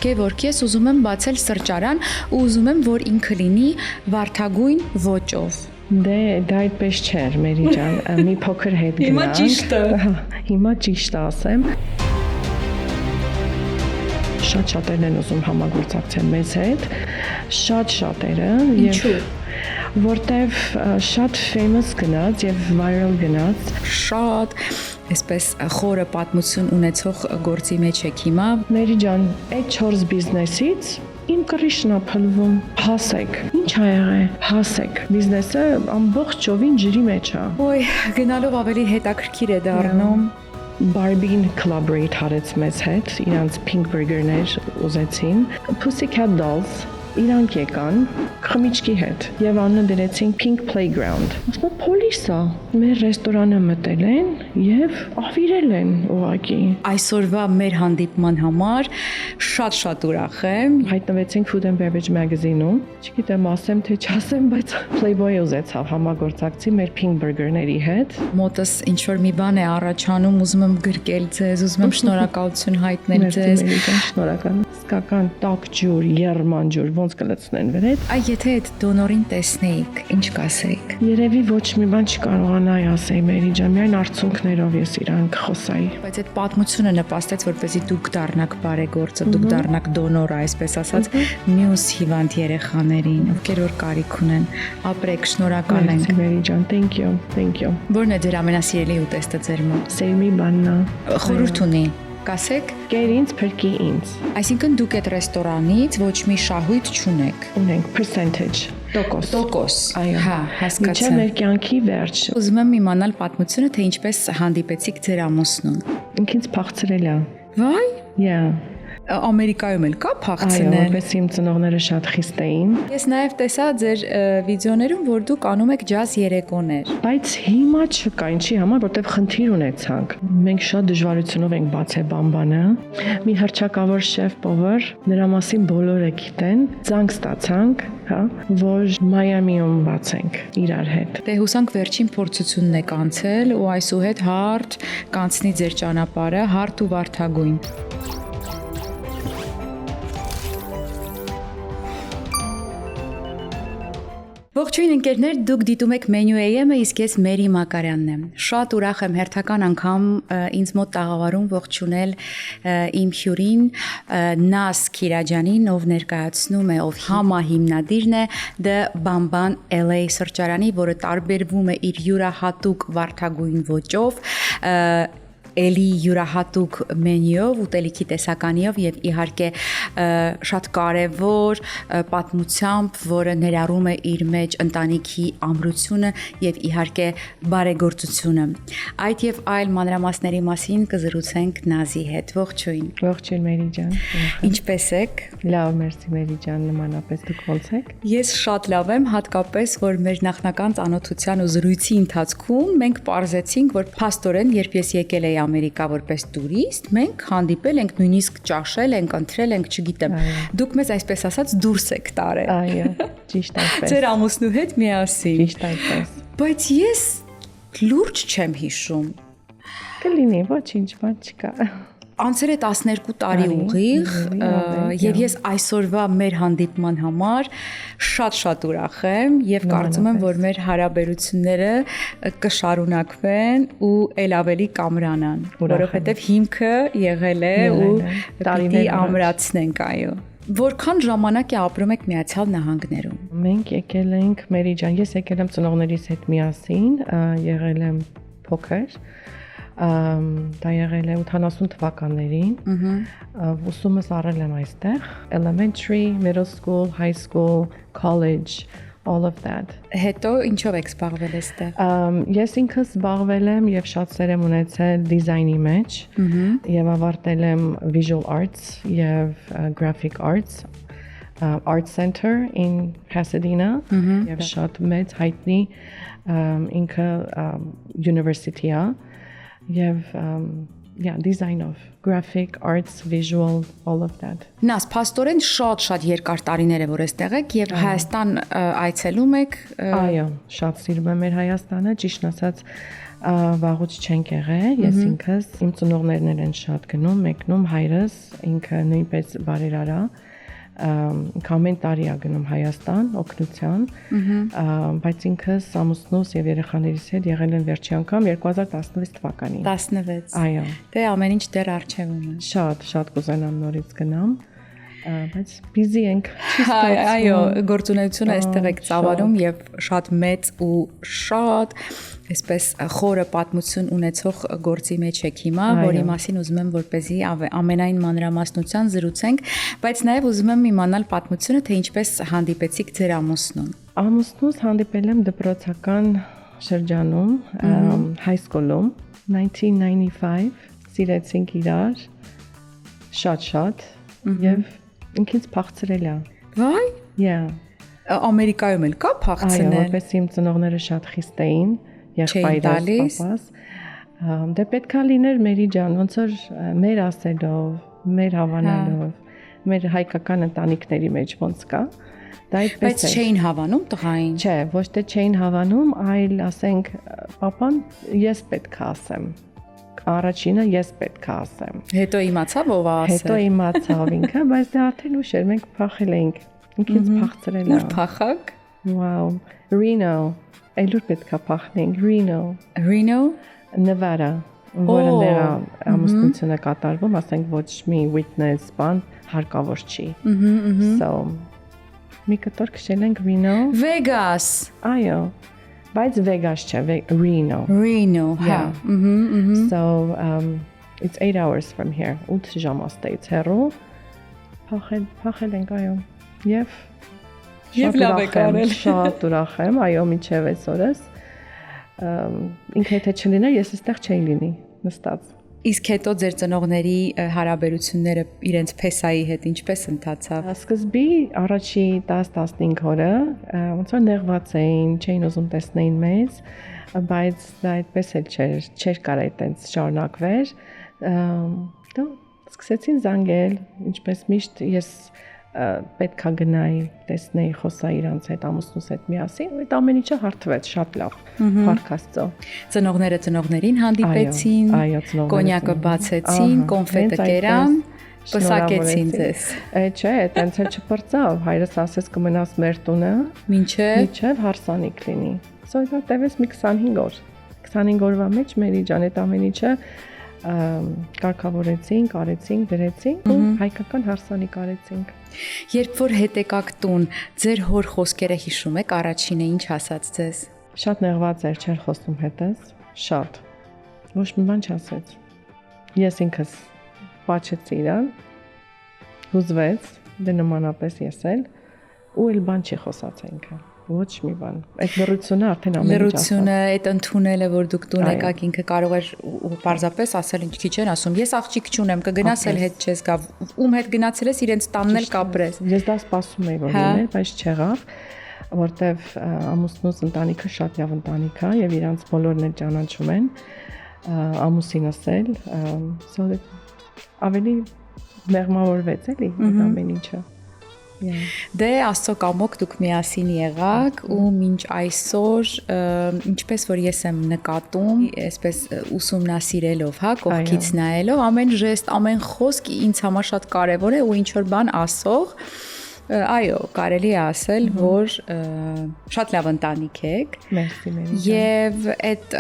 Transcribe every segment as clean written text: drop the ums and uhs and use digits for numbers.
Իհարկե, որ ես ուզում եմ բացել սրճարան ու ուզում եմ, որ ինքը լինի վարդագույն ոճով։ Դե դա այդպես չէր, Մերի ջան, մի փոքր հետ գնանք։ Հիմա ճիշտը։ Հիմա ճիշտը ասեմ։ Շատ-շատերն են ուզում համագործակցել մեզ հետ, շատ-շատերը որտեվ շատ famous գնաց եւ viral գնաց, շատ այսպես խորը պատմություն ունեցող գործի մեջ եք հիմա։ Մերի ջան, այդ 4 բիզնեսից իմ կռիչն է փլվում։ Հասեք։ Ինչ ա եղել։ Հասեք։ Բիզնեսը ամբողջ ճովին ջրի մեջ է։ Ոյ, գնալով ավելի հետաքրքիր է դառնում։ Barbie-ին collaborate արեց մեզ հետ, իրանց pink burger-ներ ուզեցին, Pussycat Dolls իրանք եկան խմիչքի հետ եւ անունը դրեցին Pink Playground։ Ասում եմ police-ա։ Մեր ռեստորանը մտել են եւ ավիրել են ուղակի։ Այսօրվա մեր հանդիպման համար շատ ուրախ եմ։ Հայտնվեցինք Food and Beverage magazine-ում։ Չգիտեմ ասեմ թե չասեմ, բայց Playboy ուզեցավ համագործակցի մեր Pink Burger-ների հետ։ Մոտս ինչ որ մի բան է առաջանում, ուզում եմ գրկել ձեզ, ուզում եմ շնորհակալություն հայտնել ձեզ։ Շնորհակալ։ Սկական տաք ջուր, եռման ջուր ոնց կլցնեն վրետ։ Այ եթե այդ դոնորին տեսնեիք, ինչ կասեիք։ Երևի ոչ մի բան չկարողանայի ասեի Մերի ջան, միայն արցունքներով ես իրան կխոսայի։ Բայց այդ պատմությունը նպաստեց, որպեսզի դուք դառնաք բարեգործը, դուք դառնաք դոնորը, այսպես ասած, մյուս հիվանդ երեխաներին, ովքեր որ կարիք ունեն։ Ապրեք, շնորհակալ ենք։ Մերի ջան, thank you։ Որն է ձեր ամենասիրելի ուտեստը ձեր մոտ։ Սերմի բանն է։ Խորհուրդ ունի։ Կասեք։ Կեր ինձ, փրկի ինձ։ Այսինքն դուք այդ ռեստորանից ոչ մի շահույթ չունեք։ Ունենք percentage, տոկոս։ Այո, հա, հասկացա։ Մինչև մեր կյանքի վերջ։ Ուզում եմ իմանալ պատմությունը, թե ինչպես հանդիպեցիք ձեր ամուսնուն։ Ինքից փախցրել է։ Վայ, Yeah։ Ամերիկայում էլ կա Այո, փախցնել։ որպես իմ ծնողները շատ խիստ էին։ Ես նաև տեսա ձեր վիդեոներում, որ դուք անում եք ջազ երեկոներ։ Բայց հիմա չկա, ինչի համար, որտեվ խնդիր ունեցանք։ Մենք շատ դժվարությունով ենք բացել բամբանը։ Մի հռչակավոր շեֆ-պովեր, նրա մասին բոլորը գիտեն, ցանկ ստացանք, հա, որ Մայամիում բացենք իրար հետ։ Դե հուսանք վերջին փորձությունն եք անցել ու այսուհետ հարթ կանցնի ձեր ճանապարհը, հարթ ու վարդագույն։ Ողջույն ընկերներ, դուք դիտում եք Menu AM-ը, իսկ ես Մերի Մակարյանն եմ։ Շատ ուրախ եմ հերթական անգամ ինձ մոտ տաղավարում ողջունել իմ հյուրին Նազ Քիրաջանին, ով ներկայացնում է, ով համահիմնադիրն է The Bamban LA սրճարանի, որը տարբերվում է իր յուրահատուկ վարդագույն ոճով, էլի յուրահատուկ մենյուով, ուտելիքի տեսականիով եւ իհարկե շատ կարեւոր պատմությամբ, որը ներառում է իր մեջ ընտանիքի ամրությունը եւ իհարկե բարեգործությունը։ Այդ եւ այլ մանրամասների մասին կզրուցենք Նազի հետ։ Ողջույն։ Ողջույն Մերի ջան։ Ինչպե՞ս եք։ Լավ, մերսի Մերի ջան, նմանապես դուք ո՞նց եք։ Ես շատ լավ եմ, հատկապես որ մեր նախնական ծանոթության ու զրույցի ընթացքում մենք պարզեցինք, որ փաստորեն, երբ ես եկել եի Ամերիկա որպես տուրիստ, մենք հանդիպել ենք, նույնիսկ ճաշել ենք, ընթրել ենք, չգիտեմ։ Դուք մեզ այսպես ասած դուրս եք տարել։ Այո, ճիշտ այդպես։ Ձեր ամուսնու հետ միասին։ Ճիշտ այդպես։ Բայց ես լուրջ չեմ հիշում։ Կլինի, ոչինչ, բան չկա։ Անցել է 12 տարի ուղիղ եւ ես այսօրվա մեր հանդիպման համար շատ ուրախ եմ եւ կարծում եմ, որ մեր հարաբերությունները կշարունակվեն ու ել ավելի կամրանան, որովհետեւ հիմքը եղել է ու պիտի ամրացնենք, այո։ Որքան ժամանակ է ապրում եք Միացյալ Նահանգներում։ Մենք եկել ենք, Մերի ջան, ես եկել եմ ծնողներիս հետ միասին, եղել եմ փոքր, դա եղել է 80 թվականներին, ուսումս առել եմ այստեղ, elementary, middle school, high school, college, all of that։ Հետո ինչով եք զբաղվել այստեղ։ Ես ինքս զբաղվել եմ եւ շատ սեր եմ ունեցել դիզայնի մեջ եւ ավարտել եմ visual arts եւ graphic arts art center in Pasadena եւ շատ մեծ հայտնի ինքը university-ա եւ design of graphic arts, visual, all of that։ Նազ, փաստորեն շատ երկար տարիներ է որ այստեղ եք եւ Հայաստան այցելում եք։ Այո, շատ սիրում եմ մեր Հայաստանը, ճիշտ ասած Վաղուց չենք եղել, ես ինքս իմ ծնողներն են շատ գնում, մեկնում հայրս ինքը նույնպես բարերարա, ամեն տարի է գնում Հայաստան օգնության, բայց ինքս ամուսնուս եւ երեխաներիս հետ եղել են վերջի անգամ 2016 թվականին։ 16։ Այո։ Դե ամեն ինչ դեռ առջևում է։ Շատ կուզենամ նորից գնամ, բայց բիզի ենք։ Այո, գործունեությունը այստեղ եք ծավալում եւ շատ մեծ ու շատ այսպես խորը պատմություն ունեցող գործի մեջ եք հիմա, որի մասին ուզում եմ որպեսզի ամենայն մանրամասնության զրուցենք, բայց նաեւ ուզում եմ իմանալ պատմությունը, թե ինչպես հանդիպեցիք ձեր ամուսնուն։ Ամուսնուս հանդիպել եմ դպրոցական շրջանում, high school-ում 1995, սիրեցինք իրար շատ եւ ինքից փախցրել է։ Վայ։ Yeah։ Ամերիկայում էլ կա փախցնել։ Այո, որպես իմ ծնողները շատ խիստ էին, եղբայրս, papas։ Դե պետքա լիներ Մերի ջան, ոնց որ մեր ասելով, մեր հավանալով, մեր հայկական ընտանիքների մեջ ոնց կա։ Դա այդպես է։ Բայց չէին հավանում տղային։ Չէ, ոչ թե չէին հավանում, այլ ասենք, papan ես պետք է ասեմ։ Առաջինը ես պետք է ասեմ։ Հետո իմացավ ով ասել։ Հետո իմացավ ինքը, բայց դա արդեն ուշ էր, մենք փախել էինք։ Ինքից փախցրել է։ Ուր փախակ։ Wow, Reno։ Այլուր պետք է փախնենք, Reno։ Reno, Nevada, որը նրա ամուսնությունը կատարվում, ասենք ոչ մի witness բան հարկավոր չի։ So, մի կտոր քշել ենք Reno։ Vegas։ Այո։ Բայց Vegas չէ, Reno։ Reno, հա։ So, it's 8 hours from here. 8 ժամ աստից հեռու։ Փախել ենք, այո։ Եվ լավ եք արել։ Շատ ուրախ եմ, այո, մինչև այսօրս։ Ինքը եթե չլիներ, ես այստեղ չէի լինի, նստած։ Իսկ հետո ձեր ծնողների հարաբերությունները իրենց փեսայի հետ ինչպես ընթացավ։ Սկզբի առաջի 10-15 օրը ոնց որ նեղված էին, չէին ուզում տեսնեին մեզ, բայց դա այդպես էլ չէր կարող այդպես շարունակվեր։ Դա սկսեցին զանգել, ինչպես միշտ ես պետքա գնայի, տեսնեի, խոսայի իրանց հետ, ամուսնուս հետ միասին, ու այդ ամեն ինչը հարթվեց շատ լավ, փառք Աստծո։ Ծնողները ծնողներին հանդիպեցին, կոնյակը բացեցին, կոնֆետը կերան, պսակեցին ձեզ։ Չէ, այտենց էլ չպրծավ, հայրս ասեց կմնաս մեր տունը, մինչև հարսանիք լինի։ Սա տևեց մի 25 օր։ 25 օրվա մեջ Մերի ջան այդ ամեն ինչը կարգավորեցինք, արեցինք, դրեցինք ու հայկական հարսանիք արեցինք։ Երբ որ հետ եկաք տուն, ձեր հոր խոսքերը հիշում եք, առաջինը ինչ ասաց ձեզ։ Շատ նեղված էր, չէր խոսում հետս, շատ։ Ոչ մի բան չասեց։ Ես ինքս պաչեցի իրան, հուզվեց, դե նմանապես ես էլ, ու էլ բան չի խոսած ինքը։ Ոչ մի բան։ Այդ լրությունը արդեն ամեն ինչ ասաց։ Լրությունը, այդ ընդունելը, որ դուք տուն եկաք, ինքը կարող էր պարզապես ասել, ինչ քիչ են ասում։ Ես աղջիկ չունեմ, կգնաս էլ հետ չես գա։ Ում հետ գնացել ես, իրենց տանն էլ կապրես։ Ես դա սպասում էի, որ լիներ, բայց չեղավ, որտեվ ամուսնուս ընտանիքը շատ լավ ընտանիք է եւ իրանց բոլորն էլ ճանաչում են։ Ամուսինս էլ, ավելի մեղմավորվեց էլի այդ ամեն ինչը։ Դե Աստծո կամոք դուք միասին եղաք ու մինչ այսօր ինչպես որ ես եմ նկատում, այսպես ուսումնասիրելով, հա, կողքից նայելով, ամեն ժեստ, ամեն խոսք ինձ համար շատ կարևոր է ու ինչ որ բան ասող, այո, կարելի է ասել, որ շատ լավ ընտանիք եք։ Մերսի Մերի։ Եվ այդ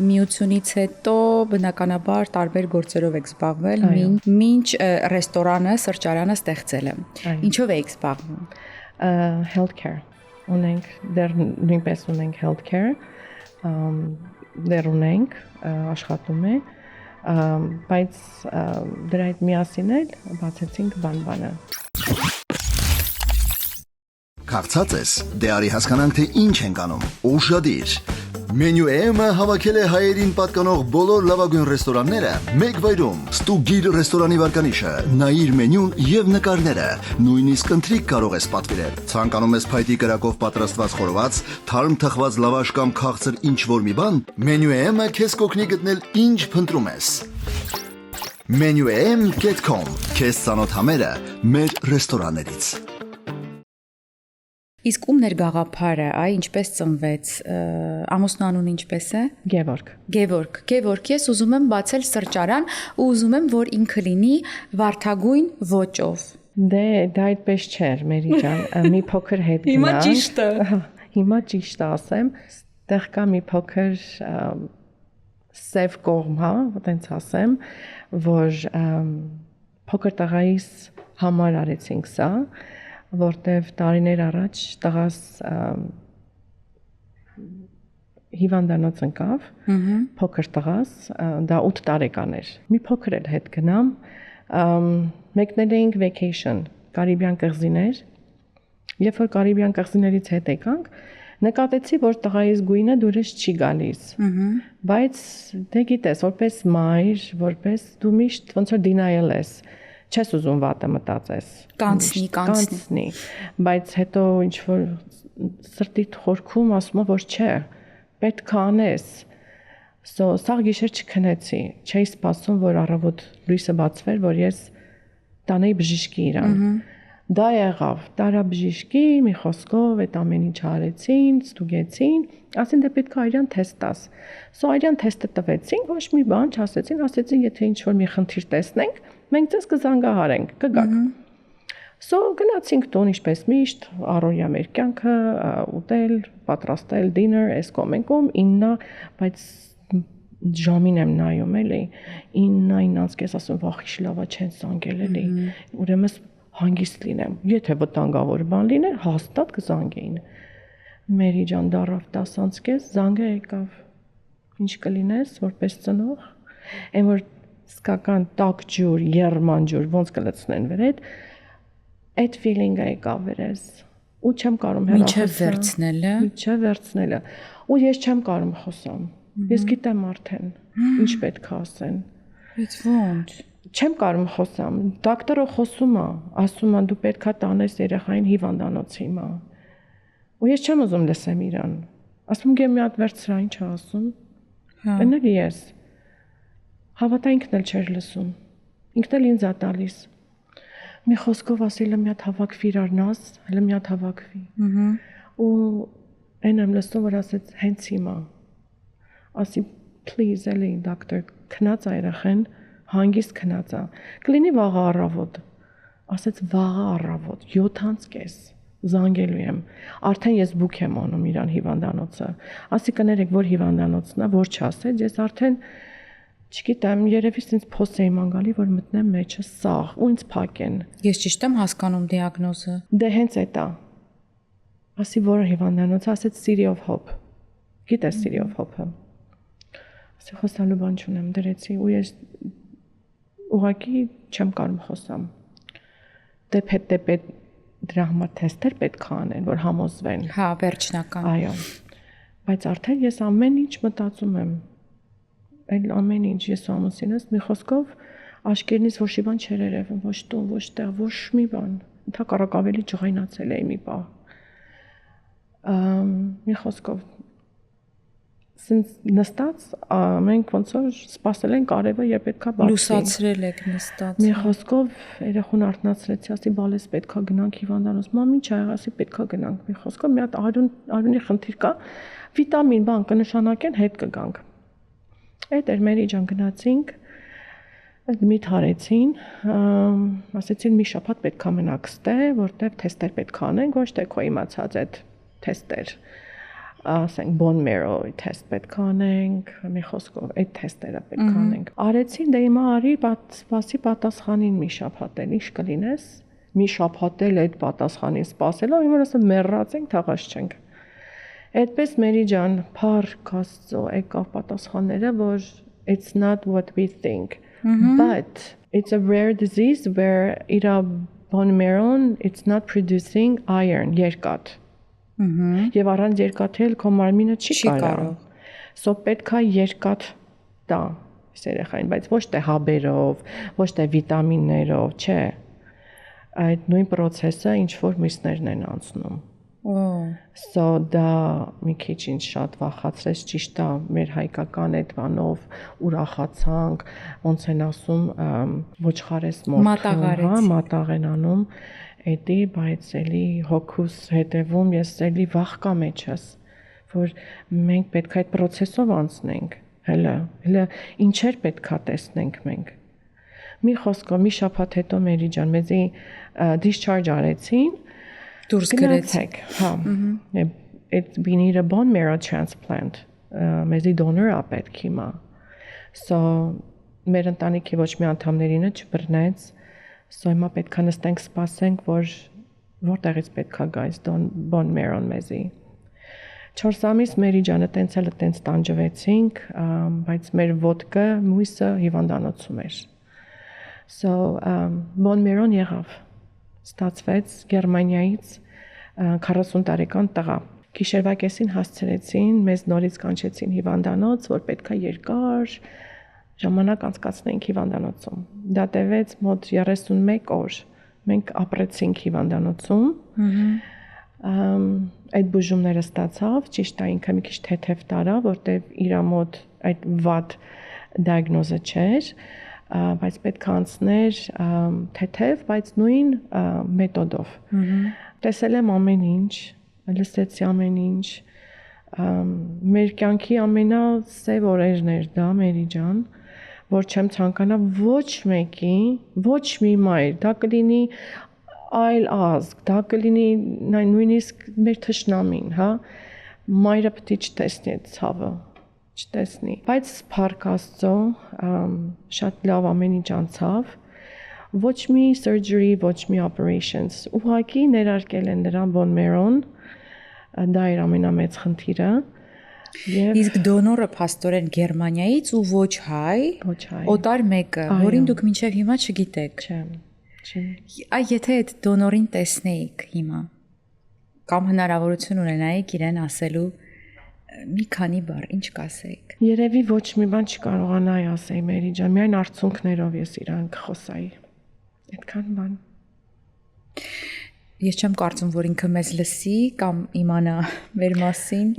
միությունից հետո բնականաբար տարբեր գործերով եք զբաղվել, մինչ ռեստորանը, սրճարանը ստեղծելը։ Ինչով եք զբաղվում։ Healthcare։ Ունենք դեռ նույնպես ունենք healthcare, դեռ ունենք աշխատում է, բայց դրա հետ միասին էլ բացեցինք բանբանը։ Քաղցած ես, դե արի հասկանանք, թե ինչ ենք անում։ Ուշադիր։ Մենյու AM-ը հավաքել է հայերին պատկանող բոլոր լավագույն ռեստորանները մեկ վայրում։ Ստուգիր ռեստորանի վարկանիշը, նայիր մենյուն եւ նկարները, նույնիսկ ընթրիք կարող ես պատվիրել։ Ցանկանում ես փայտի կրակով պատրաստված խորոված, թարմ թխված լավաշ կամ քաղցր ինչ-որ մի բան, Մենյու AM-ը քեզ կօգնի գտնել ինչ փնտրում ես։ menuam.com Քեզ ծանոթ համերը մեր ռեստորաններից։ Իսկ ումներ գաղափարը, այ ինչպես ծնվեց, ամուսնու անունը ինչպես է։ Գևորգ, ես ուզում եմ բացել սրճարան ու ուզում եմ, որ ինքը լինի վարդագույն ոճով։ Դե դա այդպես չէր, Մերի ջան, մի փոքր հետ գնանք։ Հիմա ճիշտ ասեմ, այդտեղ կա մի փոքր սև կողմ, հա, այտենց ասեմ, որ փոքր տղայիս համար արեցինք սա, որտեվ տարիներ առաջ տղաս հիվանդանոց ընկավ, փոքր տղաս, դա 8 տարեկան էր։ Մի փոքր էլ հետ գնամ, մեկնել էինք vacation, Կարիբյան կղզիներ, երբ որ Կարիբյան կղզիներից հետ եկանք, նկատեցի, որ տղայիս գույնը դուրս չի գալիս։ Բայց դե գիտես, որպես մայր, որպես դու միշտ ոնց որ denial ես, չես ուզում վատը մտածես։ Կանցնի, բայց հետո ինչ որ սրտիդ խորքում ասում է, որ չէ, պետք է անես։ Սաղ գիշեր չքնեցի, չէի սպասում, որ առավոտ լույսը բացվեր, որ ես տանեի բժիշկի իրան։ Դա եղավ, տարա բժիշկի, մի խոսքով այդ ամեն ինչ արեցին, ստուգեցին, ասին դե պետք է այրան թեստ տաս։ Այրան թեստը տվեցին, ոչ մի բան չասեցին, ասեցին, եթե ինչ-որ մի խնդիր տեսնենք, մենք ձեզ կզանգահարենք, կգաք։ Գնացինք տուն, ինչպես միշտ, առօրյա մեր կյանքը, ուտել, պատրաստել dinner, այս կոմենկում 9, բայց ժամին եմ նայում էլի, 9:30 ես ասում, վախ լավա չեն զանգել էլի, ուրեմն հանգիստ լինեմ, եթե վտանգավոր բան լիներ, հաստատ կզանգեին։ Մերի ջան դարավ 10:30, զանգը եկավ։ Ինչ կլինես, որպես ծնող, այն որ սկական տաք ջուր, եռման ջուր, ոնց կլցնեն վրեդ, այդ feeling-ը եկավ վերես։ Ու չեմ կարող հեռախոսել։ Միջև վերցնելը։ Ու ես չեմ կարող խոսամ։ Ես գիտեմ արդեն ինչ պետք է ասեն։ Բայց ո՞նց։ Չեմ կարող խոսամ։ Դոկտորը խոսում է, ասում է դու պետքա տանես երեխային հիվանդանոց հիմա։ Ու ես չեմ ուզում լսեմ իրան։ Ասում եմ մի հատ վերցրա, ինչ է ասում։ Ընդ ես։ Հավատա ինքն էլ չէր լսում։ Ինքն էլ ինձ է տալիս։ Մի խոսքով ասել եմ մի հատ հավաքվի իրարնաս, հələ մի հատ հավաքվի։ Ու այն եմ լսում, որ ասեց հենց հիմա։ Ասի please էլի դոկտոր, քնած երեխան հանգիստ քնած է։ Կլինի վաղը առավոտ։ Ասեց վաղը առավոտ 7:30 զանգելու եմ։ Արդեն ես բուք եմ անում իրան հիվանդանոցը։ Ասի կներեք, որ հիվանդանոցն է, որ չասեց, ես արդեն չգիտեմ, երևի ինձ փոս էի մանգալի, որ մտնեմ մեջը սաղ ու ինձ փակեն։ Ես ճիշտ եմ հասկանում դիագնոզը։ Դե հենց այդ է։ Ասի որ հիվանդանոցը, ասեց City of Hope։ Գիտես City of Hope-ը։ Ասի խոսալու բան չունեմ, դրեցի ու ես ուղղակի չեմ կարող խոսամ։ Դեպ դրա համար թեստեր պետք է անեն, որ համոզվեն։ Հա, վերջնական։ Այո։ Բայց արդեն ես ամեն ինչ մտածում եմ։ Այլ ամեն ինչ ես ամուսինս մի խոսքով աշկերնից ոչ մի բան չեր երևում, ոչ տուն, ոչ տեղ, ոչ մի բան։ Ընդհակառակ ավելի ջղայնացել էի մի պահ։ Մի խոսքով Սենց նստած մենք ոնց որ սպասել ենք արևը, երբ պետքա բացի։ Լուսացրել եք նստած։ Մի խոսքով երախուն արթնացրեցի, ասի բալես պետքա գնանք հիվանդանոց։ Մամ ինչ ա եղել, ասի պետքա գնանք։ Մի խոսքով մի հատ արյունի խնդիր կա, վիտամին բան կնշանակեն, հետ կգանք։ Այդ էր Մերի ջան գնացինք։ Մի թարեցին, ասեցին մի շաբաթ պետքա մնաք ստե, որտեվ թեստեր պետք անենք, ոչ թե քո իմացած այդ թեստեր։ Ասենք bone marrow test պետք անենք, մի խոսքով այդ թեստերը պետք անենք։ Արեցին, դե հիմա արի, սպասի պատասխանին մի շաբաթ էլ, ինչ կլինես։ Մի շաբաթ էլ այդ պատասխանին սպասելով, հիմա ասեմ մեռած ենք, թաղած չենք։ Այդպես Մերի ջան, փառք Աստծո, եկավ պատասխանները, որ it's not what we think, but it's a rare disease where ira bone marrow it's not producing iron, երկաթ։ Եվ առանց երկաթի էլ քո մարմինը չի կարող։ So պետքա երկաթ տա երեխային, բայց ոչ թե հաբերով, ոչ թե վիտամիններով, չէ։ Այդ նույն process-ը ինչ որ միսներն են անցնում։ So դա մի քիչ ինձ շատ վախացրեց, ճիշտ է, մեր հայկական այդ բանով ուրախացանք, ոնց են ասում, ոչխարես մորթում, մատաղ են անում, էդի, բայց էլի հոգուս հետևում ես էլի վախ կա մեջս, որ մենք պետք է այդ process-ով անցնենք, հələ ինչեր պետք է տեսնենք մենք։ Մի խոսքով, մի շաբաթ հետո Մերի ջան, մեզի discharge արեցին, դուրս գրեցեք, հա։ It we need a bone marrow transplant. Մեզի դոնոր է պետք հիմա։ So մեր ընտանիքի ոչ մի անդամներին չբռնեց։ So հիմա պետք է նստենք սպասենք, որտեղից պետք է գայս bone marrow-ն մեզի։ 4 ամիս Մերի ջանը տենց տանջվեցինք, բայց մեր ոտքը մույսը հիվանդանոցում էր։ So bone marrow-ն եղավ։ Ստացվեց Գերմանիայից 40 տարեկան տղա։ Գիշերվա կեսին հասցրեցին, մեզ նորից կանչեցին հիվանդանոց, որ պետքա երկար ժամանակ անցկացնենք հիվանդանոցում։ Դա տևեց մոտ 31 օր։ Մենք ապրեցինք հիվանդանոցում։ Այդ բուժումները ստացավ, ճիշտ է ինքը մի քիչ թեթև տարա, որտեվ իր մոտ այդ վատ դիագնոզը չէր, բայց պետք է անցներ թեթև, բայց նույն մեթոդով։ Տեսել եմ ամեն ինչ, լսեցի ամեն ինչ, մեր կյանքի ամենասև օրերն էր դա, Մերի ջան, որ չեմ ցանկանա ոչ մեկի, ոչ մի մայր, դա կլինի այլ ազգ, դա կլինի նույնիսկ մեր թշնամին, հա, մայրը պետք է չտեսնի այդ ցավը, չտեսնի, բայց փառք Աստծո, շատ լավ ամեն ինչ անցավ, ոչ մի surgery, ոչ մի operations, ուղղակի ներարկել են նրան bone marrow-ն, դա էր ամենամեծ խնդիրը, Իսկ դոնորը փաստորեն Գերմանիայից ու ոչ հայ, օտար մեկը, որին դուք մինչև հիմա չգիտեք։ Այ եթե այդ դոնորին տեսնեիք հիմա, կամ հնարավորություն ունենայիք իրեն ասելու մի քանի բառ, ինչ կասեիք։ Երևի ոչ մի բան չկարողանայի ասեի Մերի ջան, միայն արցունքներով ես իրան կխոսայի։ Այդքան բան։ Ես չեմ կարծում, որ ինքը մեզ լսի կամ իմանա մեր մասին։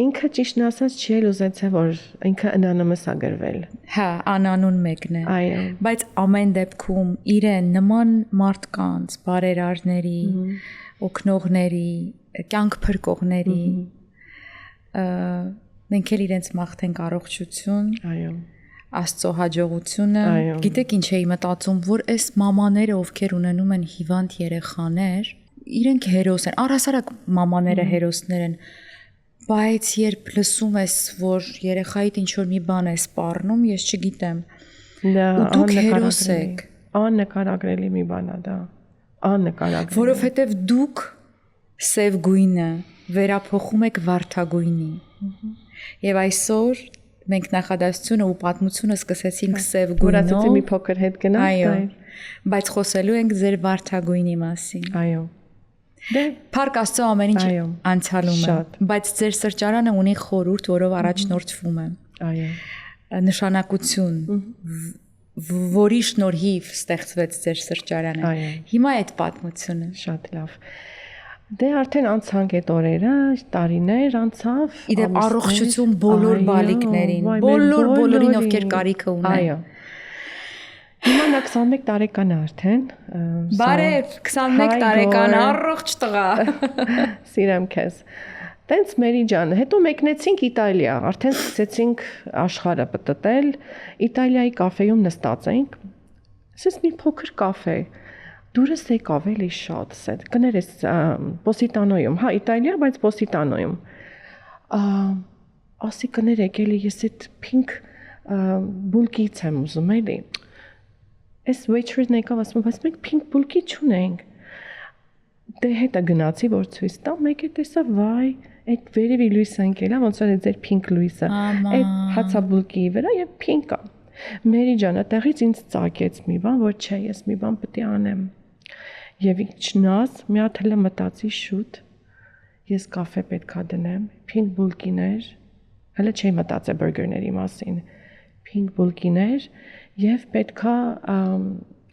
Ինքը ճիշտն ասած չի էլ ուզեցել, որ ինքը anonymous ա գրվել։ Հա, անանուն մեկն է։ Այո։ Բայց ամեն դեպքում իրեն նման մարդկանց, բարերարների, օգնողների, կյանք փրկողների մենք էլ իրենց մաղթենք առողջություն։ Այո։ Աստծո հաջողությունը, գիտեք ինչ էի մտածում, որ այս մամաները, ովքեր ունենում են հիվանդ երեխաներ, իրենք հերոս են, առհասարակ մամաները հերոսներ են, բայց երբ լսում ես, որ երեխայիդ ինչ-որ մի բան է սպառնում, ես չգիտեմ, ու դուք հերոս եք։ Աննկարագրելի մի բան է դա, աննկարագրելի։ Որովհետև դուք սև գույնը վերափոխում եք վարդագույնի, և այսօր մենք նախադասությունը ու պատմությունը սկսեցինք սև գույնով, ասեցի մի փոքր հետ գնանք, այո, բայց խոսելու ենք ձեր վարդագույնի մասին։ Այո։ Դե Փառք Աստծո ամեն ինչ անցալում է, բայց ձեր սրճարանը ունի խորհուրդ, որով առաջնորդվում է։ Այո։ Նշանակություն, որի շնորհիվ ստեղծվեց ձեր սրճարանը։ Հիմա այդ պատմությունը շատ լավ։ Դե արդեն անցանք այդ օրերը, տարիներ անցավ։ Իդեպ առողջություն բոլոր բալիկներին, բոլորին ովքեր կարիքը ունեն։ Այո։ Հիմա նա 21 տարեկան է արդեն։ Բարև, 21 տարեկան առողջ տղա։ Սիրեմ քեզ։ Տենց Մերի ջան, հետո մեկնեցինք Իտալիա, արդեն սկսեցինք աշխարհը պտտել, Իտալիայի կաֆեում նստած էինք։ Ասես մի փոքր կաֆե։ Դուրս եկավ էլի շատ սետ, կներես Պոսիտանոյում, հա, Իտալիա, բայց Պոսիտանոյում։ Ասի կներեք էլի, ես այդ pink բուլկից եմ ուզում էլի։ Այս waitress-ն եկավ ասում, բայց մենք pink բուլկի չունենք։ Դե հետը գնացի, որ ցույց տամ, մեկ է տեսա, վայ, այդ վերևի լույսը ընկել է, ոնց որ ձեր pink լույսը։ Այդ հացաբուլկի վրա եւ pink-ա։ Մերի ջան, այդտեղից ինձ ծագեց մի բան, որ չէ, ես մի բան պետք է անեմ։ Եվ իջնած մի հատ հələ մտածի շուտ, ես կաֆե պետք է դնեմ, pink բուլկիներ, հələ չէի մտածել բուրգերների մասին, pink բուլկիներ եւ պետք է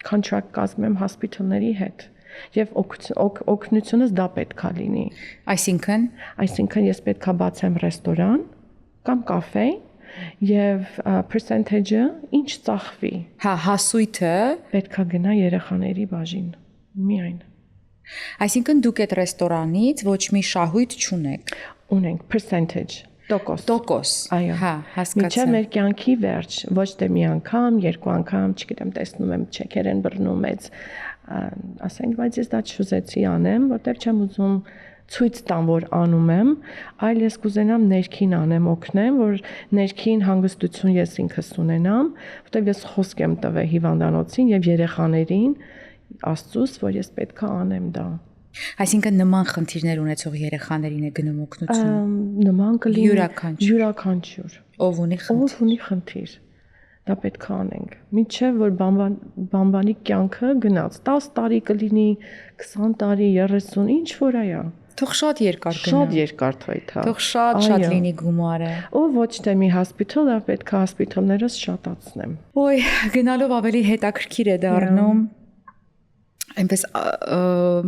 contract կազմեմ հոսպիտալների հետ։ Եվ օգնությունս դա պետք է լինի։ Այսինքն ես պետք է բացեմ ռեստորան կամ կաֆե եւ percentage-ը ինչ ծախվի։ Հա, հասույթը պետք է գնա երեխաների բաժին։ Միայն։ Այսինքն դուք այդ ռեստորանից ոչ մի շահույթ չունեք։ Ունենք percentage, տոկոս։ Այո, հա, հասկացա։ Մինչև մեր կյանքի վերջ, ոչ թե մի անգամ, երկու անգամ, չգիտեմ, տեսնում եմ չեքեր են բռնում մեծ, ասենք, բայց ես դա չուզեցի անեմ, որտեղ չեմ ուզում ցույց տամ, որ անում եմ, այլ ես կուզենամ ներքին անեմ, օգնեմ, որ ներքին հանգստություն ես ինքս ունենամ, որտեղ ես խոսք եմ տվել հիվանդանոցին եւ երեխաներին, Աստծուց, որ ես պետք է անեմ դա։ Այսինքն նման խնդիրներ ունեցող երեխաներին է գնում օգնություն։ Նման կլինի յուրաքանչյուր։ Ով ունի խնդիր։ Դա պետք է անենք։ Մինչև որ բամբանի կյանքը գնաց, 10 տարի կլինի, 20 տարի, 30, ինչ որ այա։ Թող շատ երկար գնա։ Շատ երկար թույթա։ Թող շատ լինի գումարը։ Ու ոչ թե մի հոսպիտալ, այլ պետք է հոսպիտալները շատացնեմ։ Ոյ, գնալով ավելի հետաքրքիր է դառնում։ Այնպես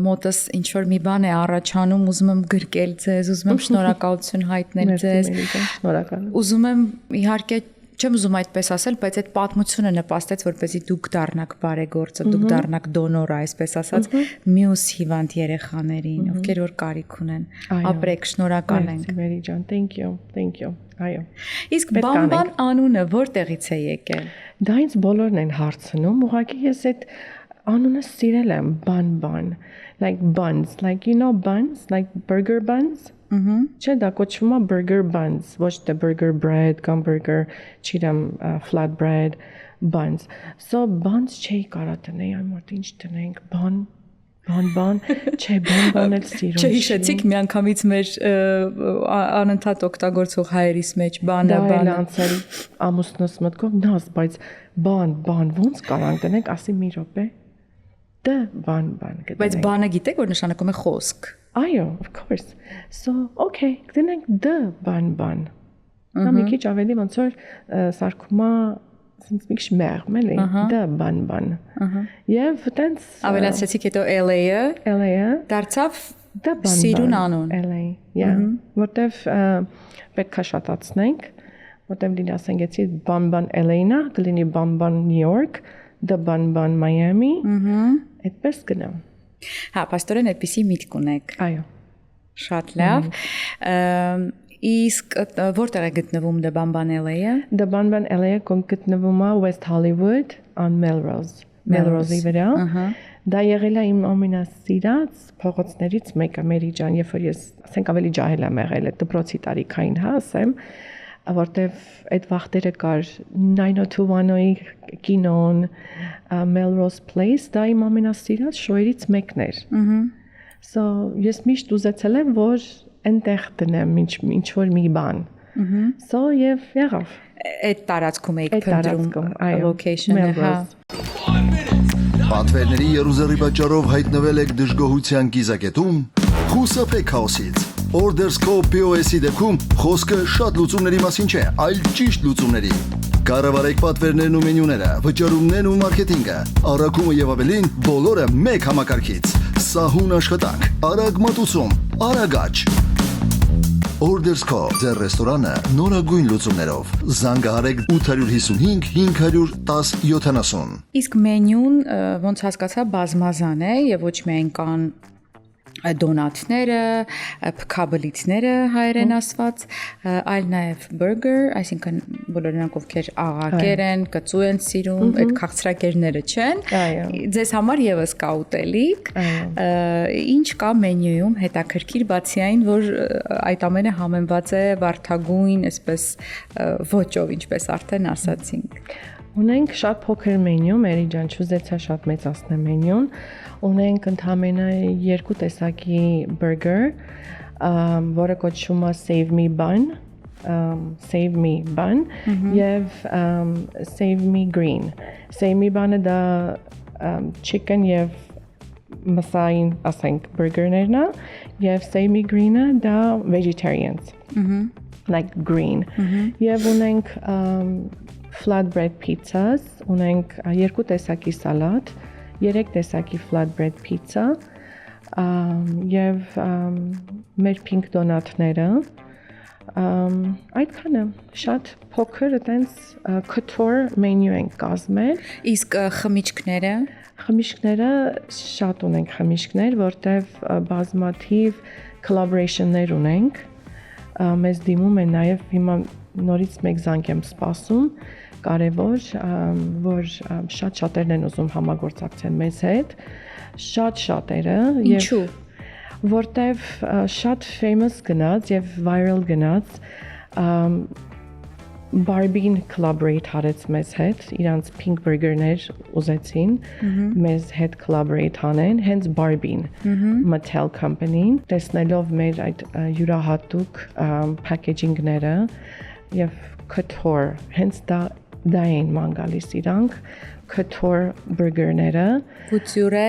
մոտս ինչ որ մի բան է առաջանում, ուզում եմ գրկել ձեզ, ուզում եմ շնորհակալություն հայտնել ձեզ։ Շնորհակալ։ Ուզում եմ իհարկե չեմ ուզում այդպես ասել, բայց այդ պատմությունը նպաստեց, որպեսզի դուք դառնաք բարեգործը, դուք դառնաք դոնորը, այսպես ասած, մյուս հիվանդ երեխաներին, ովքեր որ կարիք ունեն։ Ապրեք, շնորհակալ ենք։ Մերի ջան, thank you։ Այո։ Իսկ բամբան անունը որտեղից է եկել։ Դա ինձ բոլորն են հարցնում, ուղղակի ես այդ անունը սիրել եմ, բան, like buns, like you know buns, like burger buns։ Չէ, դա կոչվում է burger buns, ոչ թե burger bread կամ burger, չգիտեմ, flat bread, buns։ So buns չէի կարա տնեի, այ մոտ ինչ տնենք, բան, չէ, բան էլ սիրում։ Չհիշեցիք միանգամից մեր անընդհատ օգտագործող հայերիս մեջ բանը։ Դա էլ անցել ամուսնուս մտքով նազ, բայց բան, ոնց կարանք տնենք, ասի մի րոպե։ Դա բան գտնենք։ Բայց բանը գիտեք, որ նշանակում է խոսք։ Այո, of course. So, okay, գտնենք դ բան։ Դա մի քիչ ավելի ոնց որ սարքում է sense մի քիչ մեղմ էլի, դ բան։ Եվ տենց ավելացրեցիք հետո LA-ը դարձավ դ բան սիրուն անուն։ LA, yeah, որտեվ պետք է շատացնենք, որտեվ դին ասենք էցի բան LA-նա, կլինի բան New York, դ բան Miami, այդպես գնամ։ Հա, պաստորեն այդպիսի միտք ունեք։ Այո։ Շատ լավ։ Իսկ որտեղ է գտնվում The Bamban LA-ը։ The Bamban LA-ը գտնվում է West Hollywood on Melrose-ի վրա։ Դա եղել է իմ ամենասիրած փողոցներից մեկը, Մերի ջան, երբ որ ես ասենք ավելի ջահել եմ եղել, դպրոցի տարիքային, հա, ասեմ, որտեվ այդ վախտերը կար 90210-ի կինոն, Melrose Place, դա իմ ամենասիրած շոուերից մեկն էր։ So ես միշտ ուզեցել եմ, որ այնտեղ դնեմ ինչ որ մի բան։ So եւ եղավ։ Այդ տարածքում եք փնտրում location-ը, հա։ Պատվերների երուզերի պատճառով հայտնվել եք դժգոհության կիզակետում, խուսափեք քաոսից։ Ordersco POS-ի դեպքում խոսքը շատ լուծումների մասին չէ, այլ ճիշտ լուծումների։ Կառավարեք պատվերներն ու մենյուները, վճարումներն ու մարքեթինգը, առաքումը եւ ավելին բոլորը մեկ համակարգից։ Սահուն աշխատանք, արագ մատուցում, արագաճ։ Ordersco ձեր ռեստորանը նորագույն լուծումներով։ Զանգահարեք 855 510 70։ Իսկ մենյուն ոնց հասկացա բազմազան է եւ ոչ միայն կան դոնատները, փքաբլիթները հայերեն ասված, այլ նաև burger, այսինքն բոլոր նրանք ովքեր աղաղակեր են, կծու են սիրում, այդ քաղցրակերները չեն։ Ձեզ համար եւս կա ուտելիք։ Ինչ կա մենյուում հետաքրքիր, բացի այն, որ այդ ամենը համեմված է վարդագույն, այսպես ոճով, ինչպես արդեն ասացինք։ Ունենք շատ փոքր մենյու, Մերի ջան, չուզեցա շատ մեծացնել մենյուն։ Ունենք ընդհանրապես երկու տեսակի burger, որը կոչվում է Save Me Bun, եւ Save Me Green։ Save Me Bun-ը դա chicken եւ մսային, ասենք, burger-ներն է, եւ Save Me Green-ը դա vegetarians, like green։ Եվ ունենք flatbread pizzas, ունենք երկու տեսակի սալատ 3 տեսակի flatbread pizza, եւ մեր pink donut-ները, այդքանը շատ փոքր այտենց couture menu ենք կազմել։ Իսկ խմիչքները Խմիչքները շատ ունենք խմիչքներ, որտեվ բազմաթիվ collaboration-ներ ունենք։ Մեզ դիմում են նաև հիմա նորից մեկ զանգ եմ սպասում, կարևոր, որ շատ-շատերն են ուզում համագործակցեն մեզ հետ, շատ-շատերը ինչու որտեվ շատ famous գնաց եւ viral գնաց Barbie-ն collaborate արեց մեզ հետ, իրանց pink burger-ներ ուզեցին մեզ հետ collaborate անեն, հենց Barbie-ն, Mattel company-ն, տեսնելով մեր այդ յուրահատուկ packaging-ները եւ couture, հենց դա էին ման գալիս իրանք, couture burger-ները, couture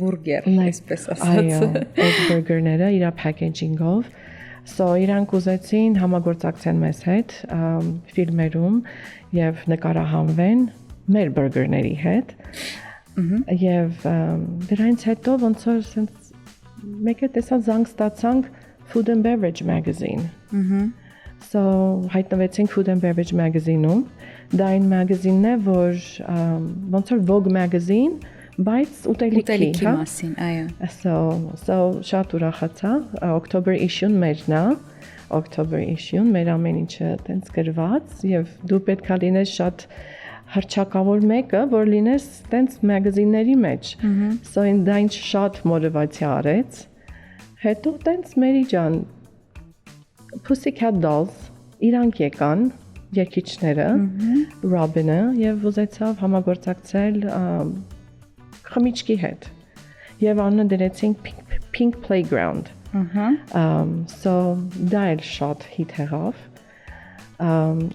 burger, այսպես ասած։ Այո, այդ burger-ները իր packaging-ով So իրանք ուզեցին համագործակցեն մեզ հետ ֆիլմերում եւ նկարահանվեն մեր բուրգերների հետ եւ դրանից հետո ոնց որ sense մեկը տեսա զանգ ստացանք Food and Beverage magazine So հայտնվեցինք Food and Beverage magazine-ում դա այն magazine-ն է որ ոնց որ Vogue magazine բայց ուտելիքի մասին, այո։ So շատ ուրախացա, October issue-ն մերն է, October issue-ն մեր ամեն ինչը տենց գրված եւ դու պետք է լինես շատ հռչակավոր մեկը, որ լինես տենց մագազինների մեջ։ So դա ինձ շատ մոտիվացիա արեց։ Հետո տենց Մերի ջան Pussycat Dolls իրանք եկան երգիչները, Robin-ը եւ ուզեցավ համագործակցել խմիչքի հետ եւ անունը դրեցինք Pink Playground so դա էլ շատ հիթ եղավ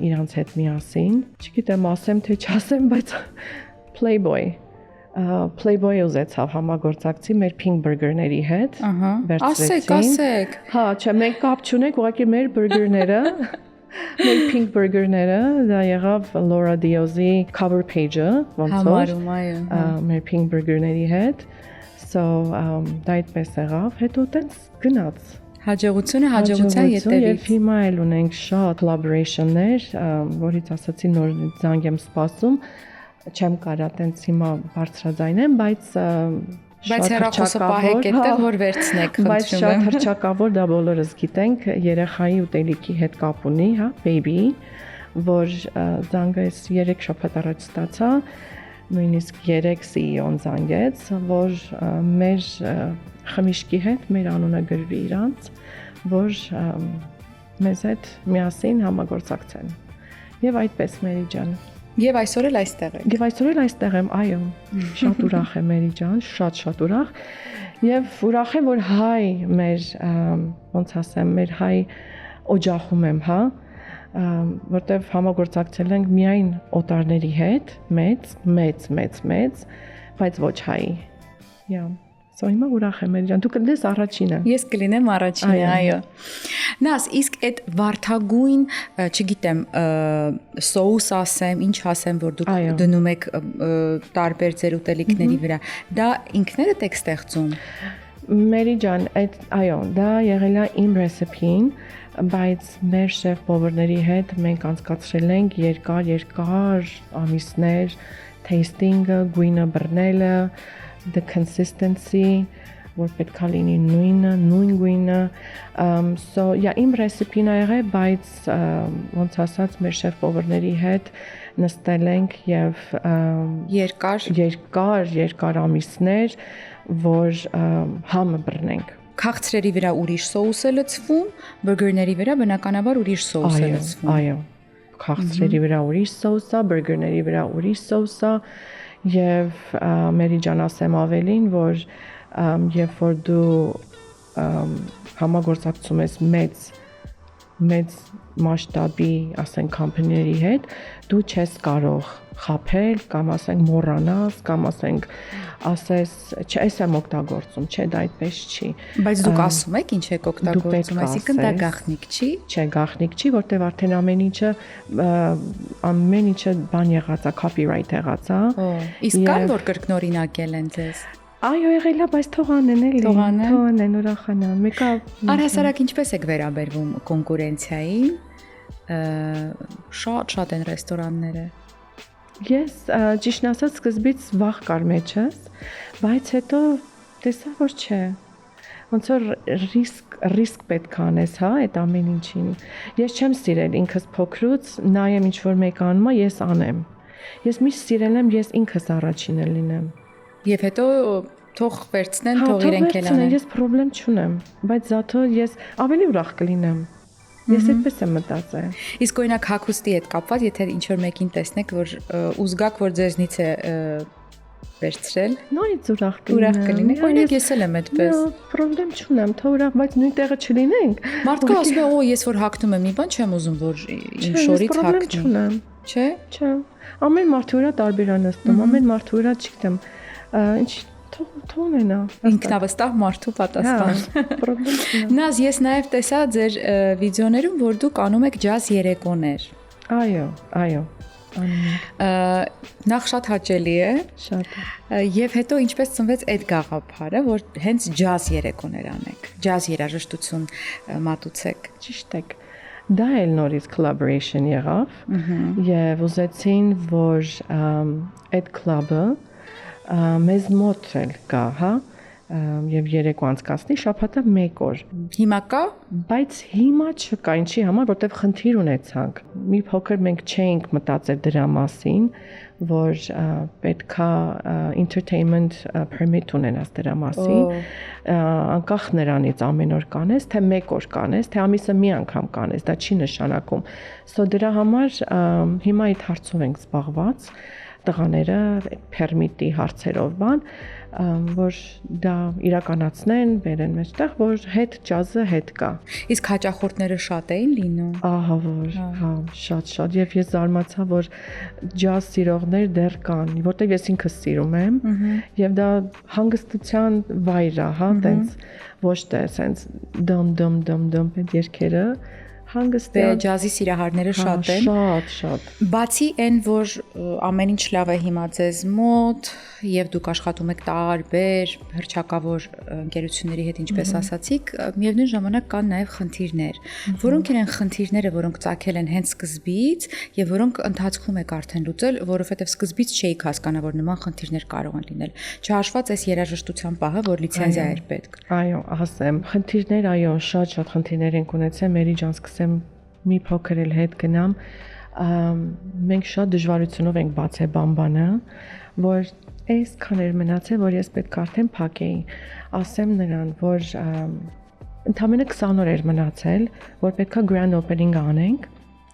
իրանց հետ միասին չգիտեմ ասեմ թե չասեմ բայց Playboy ուզեցավ համագործակցի մեր Pink Burger-ների հետ վերցրեցին ասեք հա չէ մենք կապ չունենք ուղղակի մեր բուրգերները Մեր pink burger-ները դա եղավ Laura Diozzi cover page-ը ոնց որ համարում այո մեր pink burger-ների հետ so դա այդպես եղավ հետո տենց գնաց հաջողությունը հաջողության ետևից եւ հիմա էլ ունենք շատ collaboration-ներ որից ասացի նոր զանգ եմ սպասում չեմ կարա տենց հիմա բարձրաձայնեմ բայց հեռախոսը պահեք այդտեղ որ վերցնեք խնդրում եմ բայց շատ հռչակավոր դա բոլորս գիտենք երեխայի ուտելիքի հետ կապ ունի հա baby որ զանգը 3 շաբաթ առաջ ստացա նույնիսկ 3 CEO-ն զանգեց որ մեր խմիչքի հետ մեր անունը գրվի իրանց որ մեզ հետ միասին համագործակցեն եւ այդպես Մերի ջան Եվ այսօր էլ այստեղ եք։ Եվ այսօր էլ այստեղ եմ, այո։ Շատ ուրախ եմ Մերի ջան, շատ ուրախ։ Եվ ուրախ եմ, որ հայ մեր, ոնց ասեմ, մեր հայ օջախում եմ, հա, որտեվ համագործակցել ենք միայն օտարների հետ, մեծ, բայց ոչ հայի։ Yeah. So հիմա ուրախ եմ Մերի ջան, դու կլինես առաջինը։ Ես կլինեմ առաջինը, այո։ Նաս, իսկ այդ վարդագույն, չգիտեմ, սոուս ասեմ, ինչ ասեմ, որ դուք դնում եք տարբեր ձեր ուտելիքների վրա, դա ինքներդ եք ստեղծում։ Մերի ջան, այո, դա եղել է իմ ռեսեպին, բայց մեր շեֆ բովերների հետ մենք անցկացրել ենք երկար ամիսներ, tasting-ը, գույնը բռնելը, the consistency որ պետք է լինի նույն գույնը so իմ ռեսեպին ա եղել բայց ոնց ասած մեր շեֆ բովերների հետ նստել ենք եւ երկար ամիսներ որ համը բռնենք Քաղցրերի վրա ուրիշ սոուս է լցվում, բուրգերների վրա բնականաբար ուրիշ սոուս է լցվում։ Այո, քաղցրերի վրա ուրիշ սոուս է, բուրգերների վրա ուրիշ սոուս է եւ Մերի ջան ասեմ ավելին, որ երբ որ դու համագործակցում ես մեծ մեծ մասշտաբի, ասենք, կամպանիների հետ դու չես կարող խաբել կամ ասենք մոռանաս կամ ասես, չէ, այս եմ օգտագործում, չէ, դա այդպես չի։ Բայց դուք ասում եք ինչ եք օգտագործում, այսինքն դա գաղտնիք չի։ Չէ, գաղտնիք չի, որտեղ արդեն ամեն ինչը բան եղած է, copyright եղած է։ Իսկ կան որ կրկնօրինակել են ձեզ։ Այո, եղել է, բայց թող անեն էլի։ Թող անեն, ուրախանան։ Մեկը Առհասարակ ինչպես եք վերաբերվում կոնկուրենցիային։ Շատ են ռեստորանները։ Ես ճիշտ ասած սկզբից վախ կար մեջս, բայց հետո տեսա որ չէ։ Ոնց որ ռիսկ պետք է անես, հա, այդ ամեն ինչին։ Ես չեմ սիրել ինքս փոքրուց, նայեմ ինչ որ մեկ անում է, ես անեմ։ Ես միշտ սիրել եմ ես ինքս առաջինը լինեմ։ Եվ հետո թող վերցնեն, թող իրենք էլ անեն։ Ես խնդրեմ չունեմ, բայց զաթո ես ավելի ուրախ կլինեմ։ Ես այդպես եմ մտածել։ Իսկ օրինակ հագուստի հետ կապված, եթե ինչ որ մեկին տեսնեք, որ ուզգաք որ ձեզնից է վերցրել, նույնից ուրախ կլինեք։ Օրինակ ես էլ եմ այդպես։ Խնդրեմ չունեմ, թող ուրախ, բայց նույն տեղը չլինենք։ Մարդկա ասում է, «Օ, ես որ հագնում եմ, մի բան չեմ ուզում, որ իմ շորից հագնի»։ Չէ։ Չէ։ Ամեն մարդու վրա տարբեր է նստում, ամեն մարդու վրա չգիտեմ, ինչ թող ունենա։ Ինքնավստահ մարդու պատասխան։ Պրոբլեմ չունեմ։ Նազ, ես նաև տեսա ձեր վիդեոներում, որ դուք անում եք ջազ երեկոներ։ Այո։ Նախ շատ հաճելի է։ Շատ։ Եվ հետո ինչպես ծնվեց այդ գաղափարը, որ հենց ջազ երեկոներ անեք, ջազ երաժշտություն մատուցեք։ Ճիշտ եք։ Դա էլ նորից collaboration եղավ եւ ուզեցին, որ այդ club-ը մեզ մոտ էլ կա, հա, եւ երեկո անցկացնի շաբաթը 1 օր։ Հիմա կա, բայց հիմա չկա, ինչի համար, որտեվ խնդիր ունեցանք։ Մի փոքր մենք չէինք մտածել դրա մասին, որ պետքա entertainment permit ունենաս դրա մասին։ Անկախ նրանից ամեն օր կանես, թե 1 օր կանես, թե ամիսը մի անգամ կանես, դա չի նշանակում։ So դրա համար հիմա այդ հարցով ենք զբաղված։ Տղաները permit-ի հարցերով բան, որ դա իրականացնեն, բերեն մեջտեղ, որ հետ ջազը հետ կա։ Իսկ հաճախորդները շատ էին լինում։ Ահա որ, հա, շատ եւ ես զարմացա, որ ջազ սիրողներ դեռ կան, որտեղ ես ինքս սիրում եմ, եւ դա հանգստության վայր է, հա, տենց ոչ թե սենց դմ այդ երգերը հանգստ է։ Ջազի սիրահարները շատ են։ Շատ։ Բացի այն, որ ամեն ինչ լավ է հիմա ձեզ մոտ եւ դուք աշխատում եք տարբեր հռչակավոր ընկերությունների հետ, ինչպես ասացիք, միևնույն ժամանակ կան նաեւ խնդիրներ։ Որոնք են խնդիրները, որոնք ծագել են հենց սկզբից եւ որոնք ընթացքում եք արդեն լուծել, որովհետեւ սկզբից չէիք հասկանա, որ նման խնդիրներ կարող են լինել։ Չհաշված այս երաժշտության պահը, որ լիցենզիա էր պետք։ Այո, ասեմ, խնդիրներ, այո, շատ խնդիրներ ենք ունեցել, Մերի ջան, մի փոքր էլ հետ գնամ, մենք շատ դժվարությունով ենք բացել բամբանը, որ այսքան էր մնացել, որ ես պետք է արդեն փակեի, ասեմ նրան, որ ընդամենը 20 օր էր մնացել, որ պետք է grand opening անենք,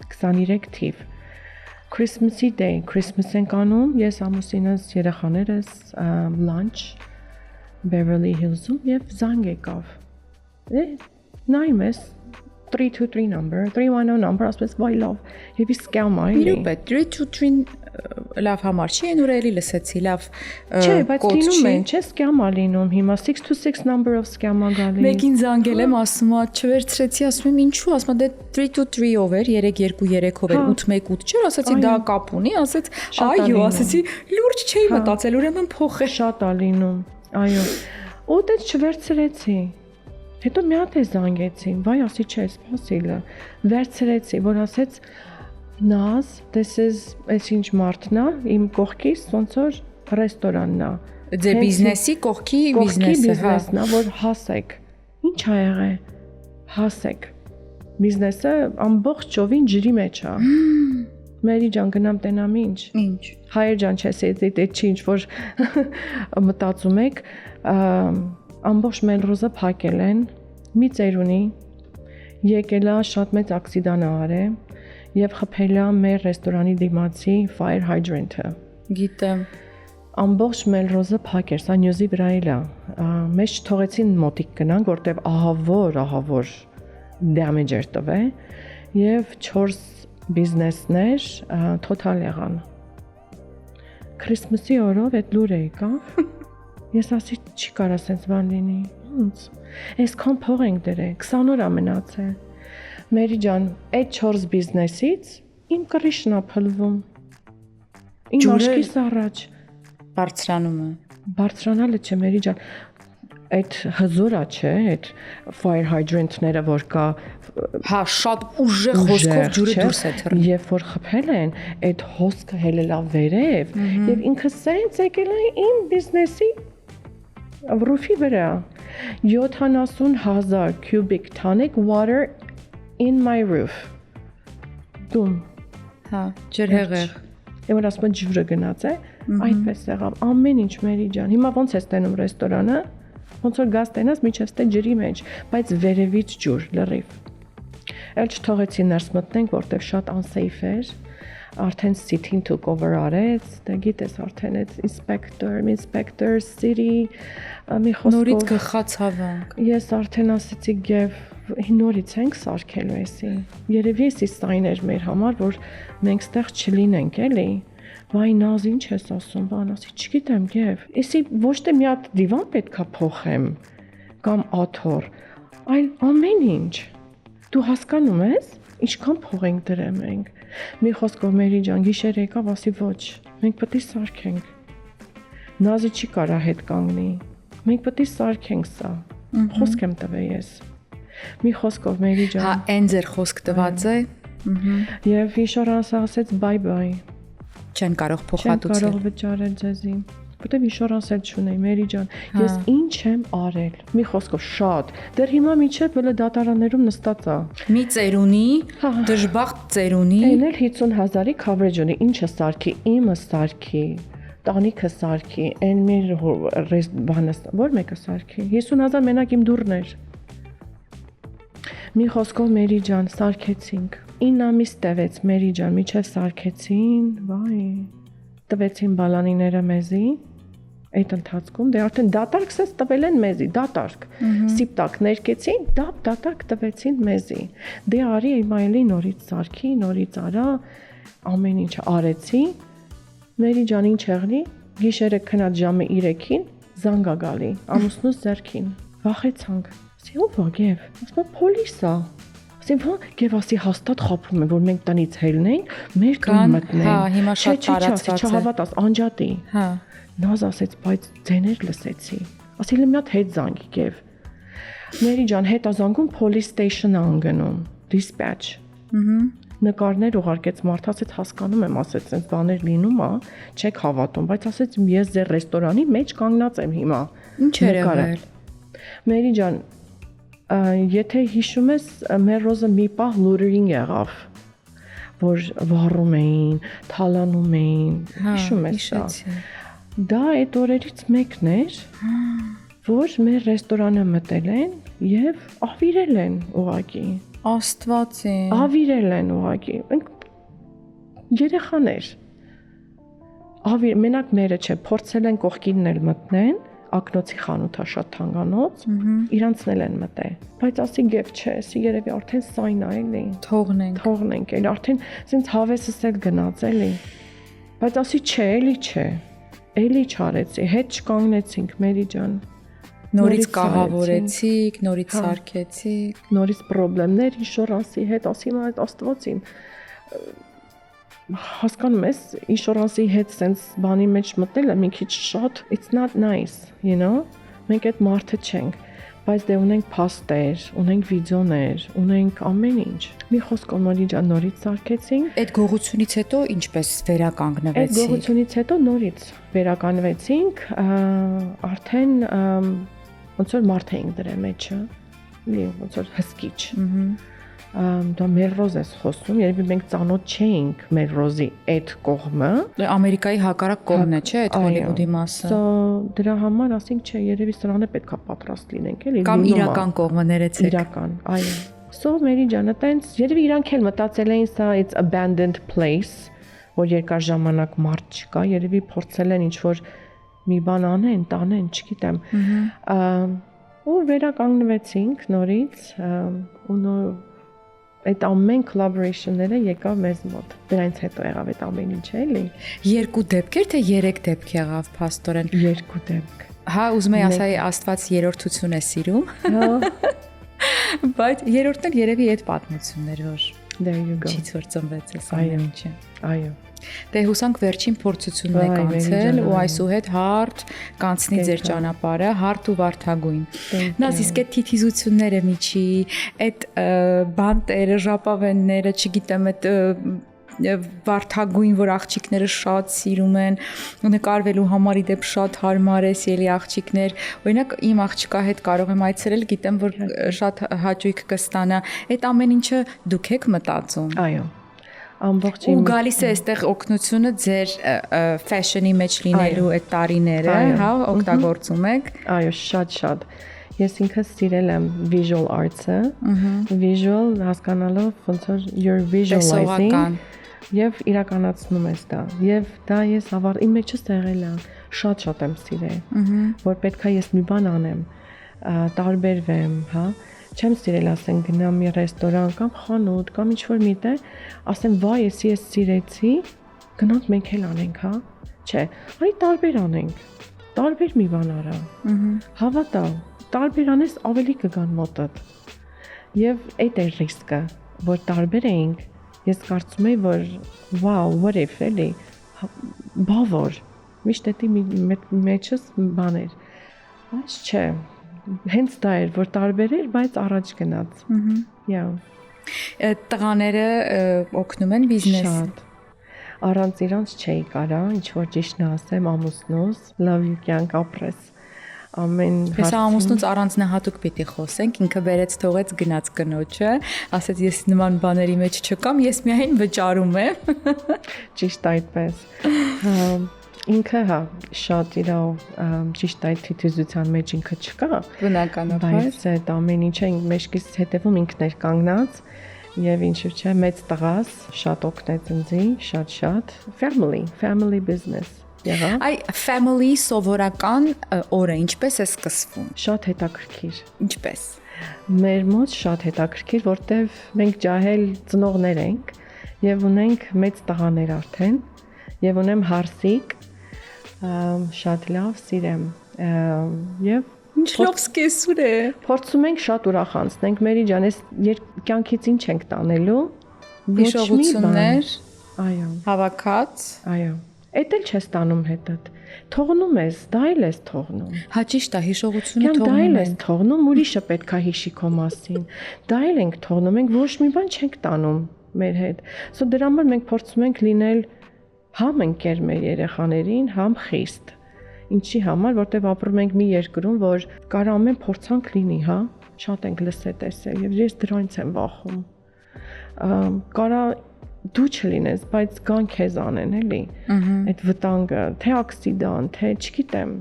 23 թիվ, Christmas-ի day, Christmas ենք անում, ես ամուսինս, երեխաներս, lunch, Beverly Hills-ում եւ զանգ եկավ, նայում ես, 323 number, 310 number, ասես վայ լավ, եւ իսկ սկամ այլի։ Իրոք է, 323 լավ համար չի, այն ուրելի լսեցի, լավ չէ, բայց լինում են, չէ, սկամ է լինում, հիմա 626 number-ով սկամ է գալի։ Մեկին զանգել եմ, ասում է, չվերցրեցի, ասում եմ, ինչու, ասում է, դե 323-ով էր, 323-ով էր, 818 չէր, ասացի դա կապ ունի, ասեց, այո, ասեցի, լուրջ չէի մտածել, ուրեմն փոխ է։ Շատ է լինում, այո։ Ու դե չվերցրեցի։ Հետո մի հատ է զանգեցին, վայ, ասի չէ, սպասիլը, վերցրեցի, որ ասեց, Նազ, this is ինչ մարդն է, իմ կողքից, ոնց որ ռեստորանն է։ Ձեր բիզնեսի կողքի բիզնեսն է, որ հասեք։ Ինչ ա եղել։ Հասեք։ Բիզնեսը ամբողջ ճովին ջրի մեջ է։ Մերի ջան, գնամ տենամ ինչ։ Ինչ։ Հայեր ջան, չես այդ չի ինչ որ մտածում եք, ամբողջ Մելրոզը փակել են, մի ծերունի եկել է շատ մեծ ակսիդան արել եւ խփել է մեր ռեստորանի դիմացի fire hydrant-ը։ Գիտեմ։ Ամբողջ Մելրոզը փակ էր, սա նյուզի վրա էլ է։ Մեզ թողեցին մոտիկ գնանք, որտեվ ահավոր damager տվե եւ 4 բիզնեսներ total եղան։ Քրիսմասի օրով այդ լուրը եկավ։ Ես ասի չի կարա sense բան լինի։ Ոնց։ Այսքան փող ենք դրել, 20 օր ամենացել։ Մերի ջան, այդ 4 բիզնեսից իմ կռիշն է փլվում։ Իմ աշկիս առաջ բարձրանում է։ Բարձրանալը չէ, Մերի ջան, այդ հզորա չէ, այդ fire hydrant-ները, որ կա, հա, շատ ուժեղ հոսքով ջուրը դուրս է թռնում։ Երբ որ խփել են, այդ հոսքը հելելա վերև, եւ ինքը սենց եկել է իմ բիզնեսի ռուֆի վրա։ 70,000 cubic tonic water in my roof։ Դում։ Հա, ջրհեղեղ։ Եվ որ ասում ջուրը գնաց է, այդպես եղավ, ամեն ինչ Մերի ջան։ Հիմա ոնց է ստենում ռեստորանը, ոնց որ գազ տենաս միջև ստե ջրի մեջ, բայց վերևից ջուր լրիվ։ Էլ չթողեցի ներս մտնենք, որտեղ շատ unsafe էր, արդեն city-ն took over արեց, դե գիտես արդեն այդ inspector city մի խոսքով նորից գխացավանք։ Ես արդեն ասեցի Գև նորից ենք սարքելու էսի։ Երևի էսի сайн էր մեր համար, որ մենք ստեղ չլինենք, էլի։ Վայ նազ ինչ ես ասում, բան ասի, չգիտեմ Գև։ Էսի ոչ թե մի հատ դիվան պետքա փոխեմ կամ աթոռ, այլ ամեն ինչ։ Դու հասկանում ես, ինչքան փող ենք դրել մենք։ Մի խոսքով Մերի ջան, գիշեր եկավ, ասի ոչ, մենք պետք է սարքենք։ Նազը չի կարա հետ կանգնի։ Մենք պետք է սարքենք սա։ Խոսք եմ տվել ես։ Մի խոսքով Մերի ջան։ Հա, այն ձեր խոսք տված է։ Եվ ինշորանսը ասեց bye-bye։ Չեն կարող Չեմ փոխհատուցել։ կարող վճարել ձեզի։ Որտեւ ինշորանս էլ չունեի, Մերի ջան։ Ես ինչ եմ արել։ Մի խոսքով շատ։ Դեռ հիմա միջև վլը դատարաններում նստած է։ Մի ծերունի, դժբախտ ծերունի։ Այն էլ 50,000-ի coverage ունի, ինչը սարքի, իմը սարքի, տանիքը սարքի, այն մի բանը, որ մեկը սարքի։ 50,000 մենակ իմ դուրներ։ Մի խոսքով Մերի ջան, սարքեցինք։ 9 ամիս տևեց Մերի ջան, միջև սարքեցին, վայ։ Տվեցին բալանիները մեզի, այդ ընթացքում, դե արդեն դատարկ սես տվել են մեզի, դատարկ։ Սիպտակ ներկեցին, դատարկ տվեցին մեզի։ Դե արի հիմա էլի նորից սարքի, նորից արա, ամեն ինչ արեցի։ Մերի ջան ինչ եղնի, գիշերը քնած ժամը 3-ին զանգ ա գալի, ամուսնուս ձեռքին։ Վախեցանք։ Ասի ո՞վ ա Գև։ Ասում պոլիսա։ Ասեմ, Գև ասի հաստատ խափում է, որ մենք տնից հելնենք, մեր տուն մտնենք։ Հա, հիմա շատ տարածված է։ Չհավատաս, անջատի։ Հա։ Նազ ասեց, բայց ձեներ լսեցի։ Ասի մի հատ հետ զանգի Գև։ Մերի ջան, հետ ազանգում police station-ը անգնում, dispatch։ Նկարներ ուղարկեց մարդ, ասեց հասկանում եմ, ասեց, այնպես բաներ լինում է, չեք հավատում, բայց ասեց ես ձեր ռեստորանի մեջ կանգնած եմ հիմա։ Ինչ էր եղել։ Մերի ջան, եթե հիշում ես, մեր ռոզը մի պահ լուրերին եղավ, որ վառում էին, թալանում էին, հիշում ես դա։ Դա այդ օրերից մեկն էր, որ մեր ռեստորանը մտել են եւ ավիրել են ուղակի։ Աստվածի։ Ավիրել են ուղակի։ Երեխաներ։ Մենակ մերը չէ, փորձել են կողքինն էլ մտնեն, ակնոցի խանութա շատ թանկանոց, իրանցն էլ են մտել։ Բայց ասի Գև չէ, ասի երևի արդեն сайн է էլի։ Թողնենք, էլ արդեն ասենց հավեսս էլ գնաց էլի։ Բայց ասի չէ, էլի չարեցի, հետ չկանգնեցինք Մերի ջան։ Նորից կաղավորեցիք, նորից սարքեցիք, նորից խնդիրներ ինշորանսի հետ, ասի մա այդ աստվածին։ Հասկանում ես, ինշորանսի հետ sense բանի մեջ մտնելը մի քիչ շատ it's not nice, you know? Մենք այդ մարդը չենք, բայց դե ունենք փաստեր, ունենք վիդեոներ, ունենք ամեն ինչ։ Մի խոսքով Մերի ջան նորից սարքեցինք։ Այդ գողությունից հետո ինչպես վերականգնվեցիք։ Այդ գողությունից հետո նորից վերականգնվեցինք, արդեն ոնց որ մարդ էինք դրել մեջը, ոնց որ հսկիչ։ Դա մեր ռոզ ես խոսում, երևի մենք ծանոթ չէինք մեր ռոզի այդ կողմը։ Ամերիկայի հակառակ կողմն է, չէ՞, այդ Հոլիվուդի մասը։ Դրա համար ասենք չէ, երևի սրան է պետքա պատրաստ լինենք, էլի։ Կամ իրական կողմը ներեցեք։ Իրական, այո։ So Մերի ջան, այտենց երևի իրանք էլ մտածել էին սա it's abandoned place, որ երկար ժամանակ մարդ չկա, երևի փորձել են ինչ որ մի բան անեն, տանեն, չգիտեմ։ ու վերականգնվեցինք նորից ու այդ ամեն collaboration-ները եկավ մեզ մոտ։ Դրանից հետո եղավ այդ ամեն ինչը, էլի։ 2 դեպքեր թե 3 դեպք եղավ փաստորեն։ 2 դեպք։ Հա, ուզում եի ասայի Աստված երրորդություն է սիրում։ Հա, Բայց երրորդն էլ երևի այդ պատմություններ, որ there you go։ չի որ ծնվեց այս ամեն ինչը։ Այո։ Դե հուսանք վերջին փորձությունն եք Վայ, անցել Մերի ու ջան, այսուհետ հարթ կանցնի ձեր Thank you. ճանապարհը, հարթ ու վարդագույն։ Thank Նազ you. իսկ այդ թիթիզությունները միջի, այդ բանտերը, ժապավենները, չգիտեմ, այդ վարդագույն, որ աղջիկները շատ սիրում են, նկարվելու համար իդեպ շատ հարմար է, սիրելի աղջիկներ։ Օրինակ իմ աղջկա հետ կարող եմ այցելել, գիտեմ, որ շատ հաճույք կստանա։ Այդ ամեն ինչը դուք եք մտածում։ Այո։ Ամբողջ Ու գալիս է այստեղ օգնությունը ձեր fashion-ի մեջ լինելու այդ տարիները, Այո։ հա, օգտագործում եք։ Այո, շատ։ Ես ինքս սիրել եմ visual arts-ը։ Visual հասկանալով ոնց որ you're visualizing Տեսողական։ եւ իրականացնում ես դա։ Եվ դա ես իմ մեջս եղել է, շատ եմ սիրել։ Որ պետքա ես մի բան անեմ, տարբերվեմ, հա։ Չեմ սիրել ասեն գնամ մի ռեստորան կամ խանութ կամ ինչ-որ միտեղ, ասեմ վայ, ես սիրեցի, գնանք մենք էլ անենք, հա։ Չէ, արի տարբեր անենք։ Տարբեր մի բան արա։ Հավատա, տարբեր անես ավելի կգան մոտդ։ Եվ այդ է ռիսկը, որ տարբեր էինք, ես կարծում եի, որ wow, what if, էլի, բավոր, միշտ էդի մեջս բան էր, բայց չէ, հենց դա էր, որ տարբեր էր, բայց առաջ գնաց, Տղաները օգնում են բիզնես։ շատ, առանց իրանց չէի կարա, ինչ որ ճիշտն ասեմ, ամուսնուս, love you կյանք ապրես, ամեն Հեսա ամուսնուց առանձնահատուկ պիտի խոսենք, ինքը բերեց թողեց գնաց կնոջը, ասեց ես նման բաների մեջ չկամ, ես միայն վճարում եմ։ Ճիշտ այդպես։ Ինքը հա շատ իրավ ճիշտ այդ թիթիզության մեջ ինքը չկա, Բնականաբար։ բայց այդ ամեն ինչը մեջքից հետևում ինքն էր կանգնած եւ ինչու՞ չէ մեծ տղաս շատ օգնեց ինձ, շատ family business եղա։ Այ family սովորական օրը ինչպես է սկսվում։ Շատ հետաքրքիր։ Ինչպես։ Մեր մոտ շատ հետաքրքիր, որտեվ մենք ջահել ծնողներ ենք եւ ունենք մեծ տղաներ արդեն եւ ունեմ հարսիկ, շատ լավ սիրեմ եւ Ինչ լավ սկեսուր է։ փորձում ենք շատ ուրախ անցնենք Մերի ջան, այս կյանքից ինչ ենք տանելու։ Հիշողություններ, Այո, հավաքած։ այո։ Էդ էլ չես տանում հետդ։ Թողնում ես, դա էլ ես թողնում։ Հա ճիշտ է, հիշողությունը Դա թողնում էլ է։ ես թողնում, ուրիշը պետքա հիշի քո մասին։ Դա էլ ենք թողնում, մենք ոչ մի բան չենք տանում մեր հետ։ So դրա համար մենք փորձում ենք լինել համ ընկեր մեր երեխաներին, համ խիստ։ Ինչի համար, որտեվ ապրում ենք մի երկրում, որ կարա ամեն փորձանք լինի, հա։ Շատ ենք լսել եւ ես դրանից եմ վախում։ Կարա դու չլինես, բայց գան քեզ անեն, էլի։ Այդ վտանգը, թե ակսիդան, թե չգիտեմ։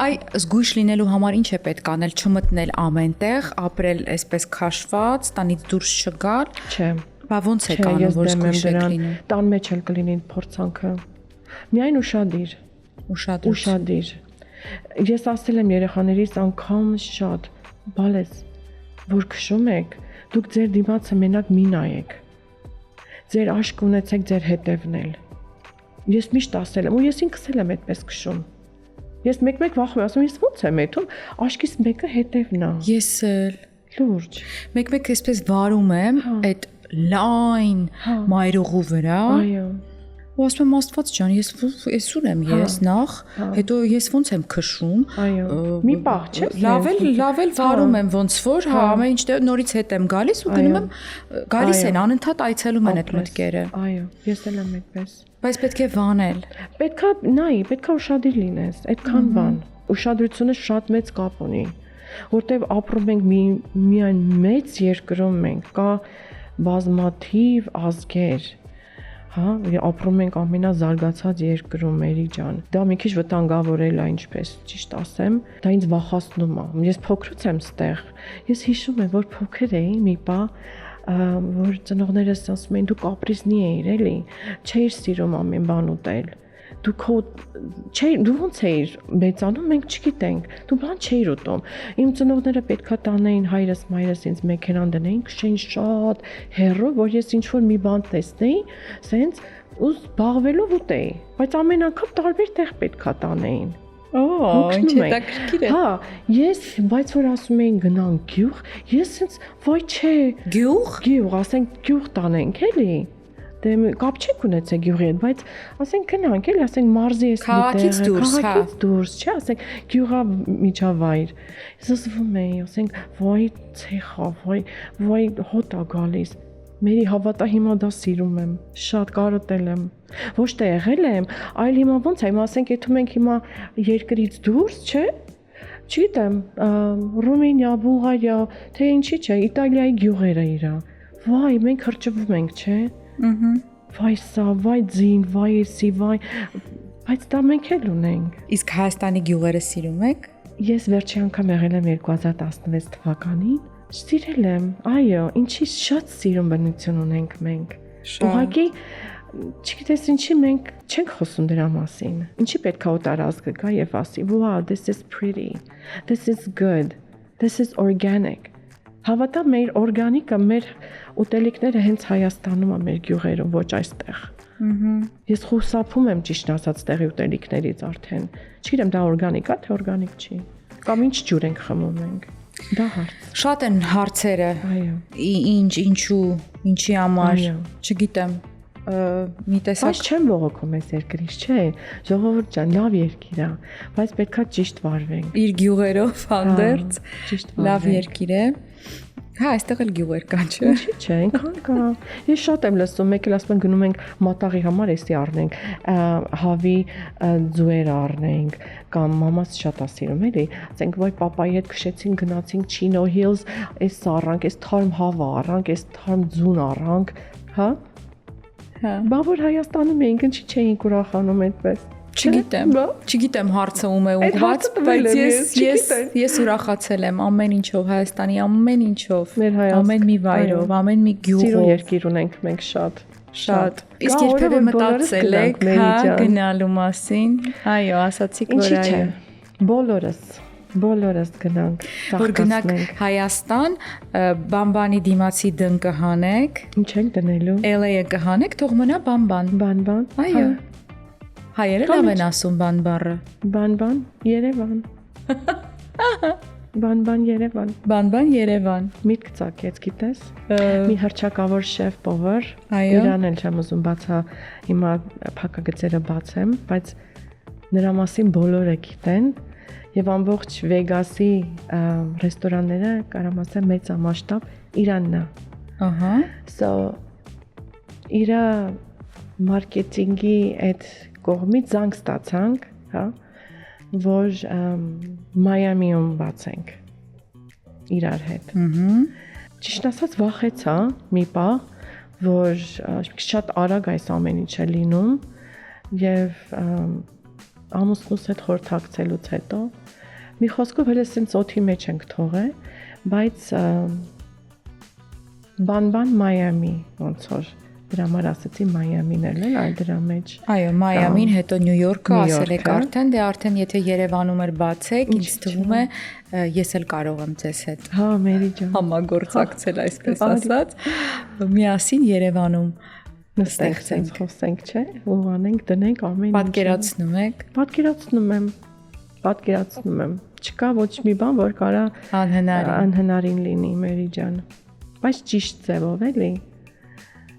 Այ զգույշ լինելու համար ինչ է պետք անել, չմտնել ամենտեղ, ապրել այսպես քաշված, տանից դուրս չգալ։ Չէ։ Բա ոնց է կանում, որ զգույշ եք լինում։ Տան մեջ էլ կլինի փորձանքը։ Միայն ուշադիր։ Ուշադիր։ Ես ասել եմ երեխաներիս անգամ շատ, բալես, որ քշում եք, դուք ձեր դիմացը մենակ մի նայեք։ Ձեր աշկ ունեցեք ձեր հետևնել։ Ես միշտ ասել եմ, ու ես ինքս էլ եմ այդպես քշում։ Ես մեկ-մեկ վախում եմ, ասում ես ո՞նց եմ եթում, աշկից մեկը հետևն է։ Ես էլ Լուրջ։ մեկ-մեկ այսպես վարում եմ այդ լայն մայրուղու վրա։ Այո։ Ու ասում եմ Աստված ջան, ես ուր եմ ես նախ, հետո ես ոնց եմ քշում։ Այո։ Մի պահ, չէ՞։ Լավ էլ վարում եմ ոնց որ, հա, ամեն ինչ նորից հետ եմ գալիս ու գնում եմ, գալիս են անընդհատ այցելում են այդ մտքերը։ Այո, ես էլ եմ այդպես։ Բայց պետք է վանել։ Պետքա նայի, պետքա ուշադիր լինես, այդքան բան։ Ուշադրությունը շատ մեծ կապ ունի, որտեվ ապրում ենք միայն մեծ երկրում մենք, կա բազմաթիվ ազգեր, հա, ապրում ենք ամենազարգացած երկրում Մերի ջան։ Դա մի քիչ վտանգավոր է, ինչպես ճիշտ ասեմ, դա ինձ վախացնում է։ Ես փոքրուց եմ ստեղ։ Ես հիշում եմ, որ փոքր էի մի պահ, որ ծնողներս ասում էին դու կապրիզնի էիր, էլի, չէիր սիրում ամեն բան ուտել։ դու ոնց էիր մեծանում, մենք չգիտենք, դու բան չէիր ուտում։ Իմ ծնողները պետքա տանեին հայրս, մայրս ինձ մեքենան դնեին, քշեին շատ հեռու, որ ես ինչ-որ մի բան տեսնեի, սենց ու զբաղվելով ուտեի, բայց ամեն անգամ տարբեր տեղ պետքա տանեին։ Ինչ հետաքրքիր է։ Հա, բայց որ ասում էին գնան գյուղ, ես սենց վայ չէ, գյուղ, ասենք գյուղ տանենք, էլի։ Դե կապ չեք ունեցել գյուղի հետ, բայց ասենք գնանք, էլի, ասենք մարզի էս քաղաքից դուրս, չէ, ասենք գյուղա միջավայր։ Ես ասում էի, ասենք վայ ցեխա, վայ հոտ ա գալիս։ Մերի հավատա հիմա դա սիրում եմ, շատ կարոտել եմ։ Ոչ թե եղել եմ, այլ հիմա ոնց է, ասենք եթե մենք հիմա երկրից դուրս, չէ՞, չգիտեմ, Ռումինիա, Բուլղարիա, թե ինչի՞ չէ, Իտալիայի գյուղերը իրա։ Վայ, մենք հրճվում ենք, չէ՞։ Վայ սա, վայ ձին, վայ էսի, վայ, բայց դա մենք էլ ունենք։ Իսկ Հայաստանի գյուղերը սիրում եք։ Ես վերջի անգամ եղել եմ 2016 թվականին։ Սիրել եմ, այո, ինչի շատ սիրուն բնություն ունենք մենք։ Ուղղակի, չգիտես ինչի մենք չենք խոսում դրա մասին։ Ինչի պետք է օտարազգը գա եւ ասի, wow, this is pretty, this is good, this is organic։ Հավատա մեր օրգանիկը, մեր ուտելիքները հենց Հայաստանում է, մեր գյուղերում, ոչ այստեղ։ Ես խուսափում եմ ճիշտ ասած տեղի ուտելիքներից արդեն։ Չգիտեմ դա օրգանիկ է, թե օրգանիկ չի։ Կամ ինչ ջուր ենք խմում մենք։ Դա հարց։ Շատ են հարցերը։ Այո։ Ինչու, ինչի համար, չգիտեմ, մի տեսակ։ Բայց չեմ ողոքում այս երկրից, չէ։ Ժողովուրդ ջան, լավ երկիր է, բայց պետքա ճիշտ վարվենք։ Իր գյուղերով հանդերձ ճիշտ լավ երկիր է։ Հա, այստեղ էլ գյուղեր կան, չէ։ Ինչի՞ չէ, այնքան կա։ Ես շատ եմ լսում, մեկ էլ ասում են գնում ենք մատաղի համար էսի առնենք, հավի ձուեր առնենք, կամ մամաս շատ է սիրում, էլի։ Ասենք վայ պապայի հետ քշեցին, գնացինք Chino Hills, էս առանք, էս թարմ հավա առանք, էս թարմ ձուն առանք, հա։ Հա։ Բա որ Հայաստանում էինք, ինչի՞ չէինք ուրախանում այդպես։ Չգիտեմ հարցը ում է ուղղված, բայց ես ուրախացել եմ ամեն ինչով, Հայաստանի ամեն ինչով, ամեն մի վայրով, ամեն մի գյուղով։ Սիրուն երկիր ունենք մենք շատ։ Իսկ երբևէ մտածել եք, հա, գնալու մասին։ Այո, ասացիք, որ այո։ Բոլորս գնանք, որ գնանք Հայաստան, բամբանի դիմացի դն կհանեք։ Ինչ ենք դնելու։ LA-ը կհանեք, թող մնա բամբան։ Այո։ Հայերը լավ են ասում բան բառը։ Բան, Երևան։ Բան Երևան։ Միտք ծակեց, գիտես։ Մի հրճակավոր շեֆ պովեր։ Այո։ Իրան էլ չեմ ուզում բացա, հիմա փակագծերը բացեմ, բայց նրա մասին բոլորը գիտեն եւ ամբողջ Վեգասի ռեստորանները կարամ ասեմ մեծամասշտաբ Իրանն է։ Ահա։ So իրա մարքեթինգի այդ կողմից զանգ ստացանք, հա, որ Մայամիում բացենք իրար հետ։ Ճիշտ ասած վախեցա մի պահ, որ շատ արագ այս ամեն ինչը լինում եւ ամուսնուս հետ խորհրդակցելուց հետո մի խոսքով հենց sense օթի մեջ ենք թողել, բայց բան Մայամի ոնց որ դրա համար ասացի Մայամին էլ այլ դրա մեջ։ Այո, Մայամին, հետո Նյու Յորքը ասել եք արդեն, դե արդեն եթե Երևանում էր բացեք, ինձ թվում է ես էլ կարող եմ ձեզ հետ։ Հա, Մերի ջան։ Համագործակցել, այսպես ասած, միասին Երևանում նստենք, խոսենք, չէ՞, ու անենք, դնենք ամեն ինչ։ Պատկերացնում եք։ Պատկերացնում եմ։ Չկա ոչ մի բան, որ կարա անհնարին լինի, Մերի ջան։ Բայց ճիշտ ձևով էլի։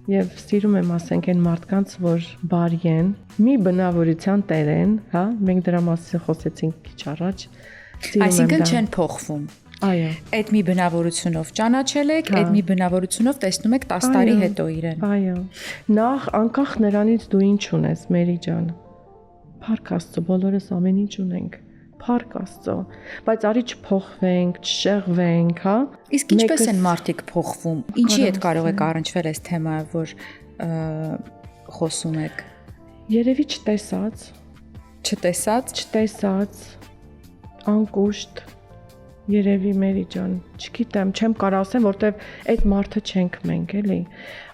Եվ սիրում եմ ասենք այն մարդկանց, որ բարի են, մի բնավորության տեր են, հա, մենք դրա մասին խոսեցինք քիչ առաջ։ Այսինքն չեն փոխվում։ Այո։ Այդ մի բնավորությունով ճանաչել եք, այդ մի բնավորությունով տեսնում եք 10 տարի հետո իրեն։ Այո։ Նախ անկախ նրանից դու ինչ ունես, Մերի ջան։ Փառք Աստծո, բոլորս ամեն ինչ ունենք։ Փառք Աստծո, բայց արի չփոխվենք, չշեղվենք, հա։ Իսկ ինչպես են մարդիկ փոխվում։ Ինչի հետ կարող եք առնչվել այս թեմայով, որ խոսում եք։ Երևի չտեսած, անկուշտ, երևի Մերի ջան, չգիտեմ, չեմ կարող ասեմ, որտեվ այդ մարդը չենք մենք, էլի։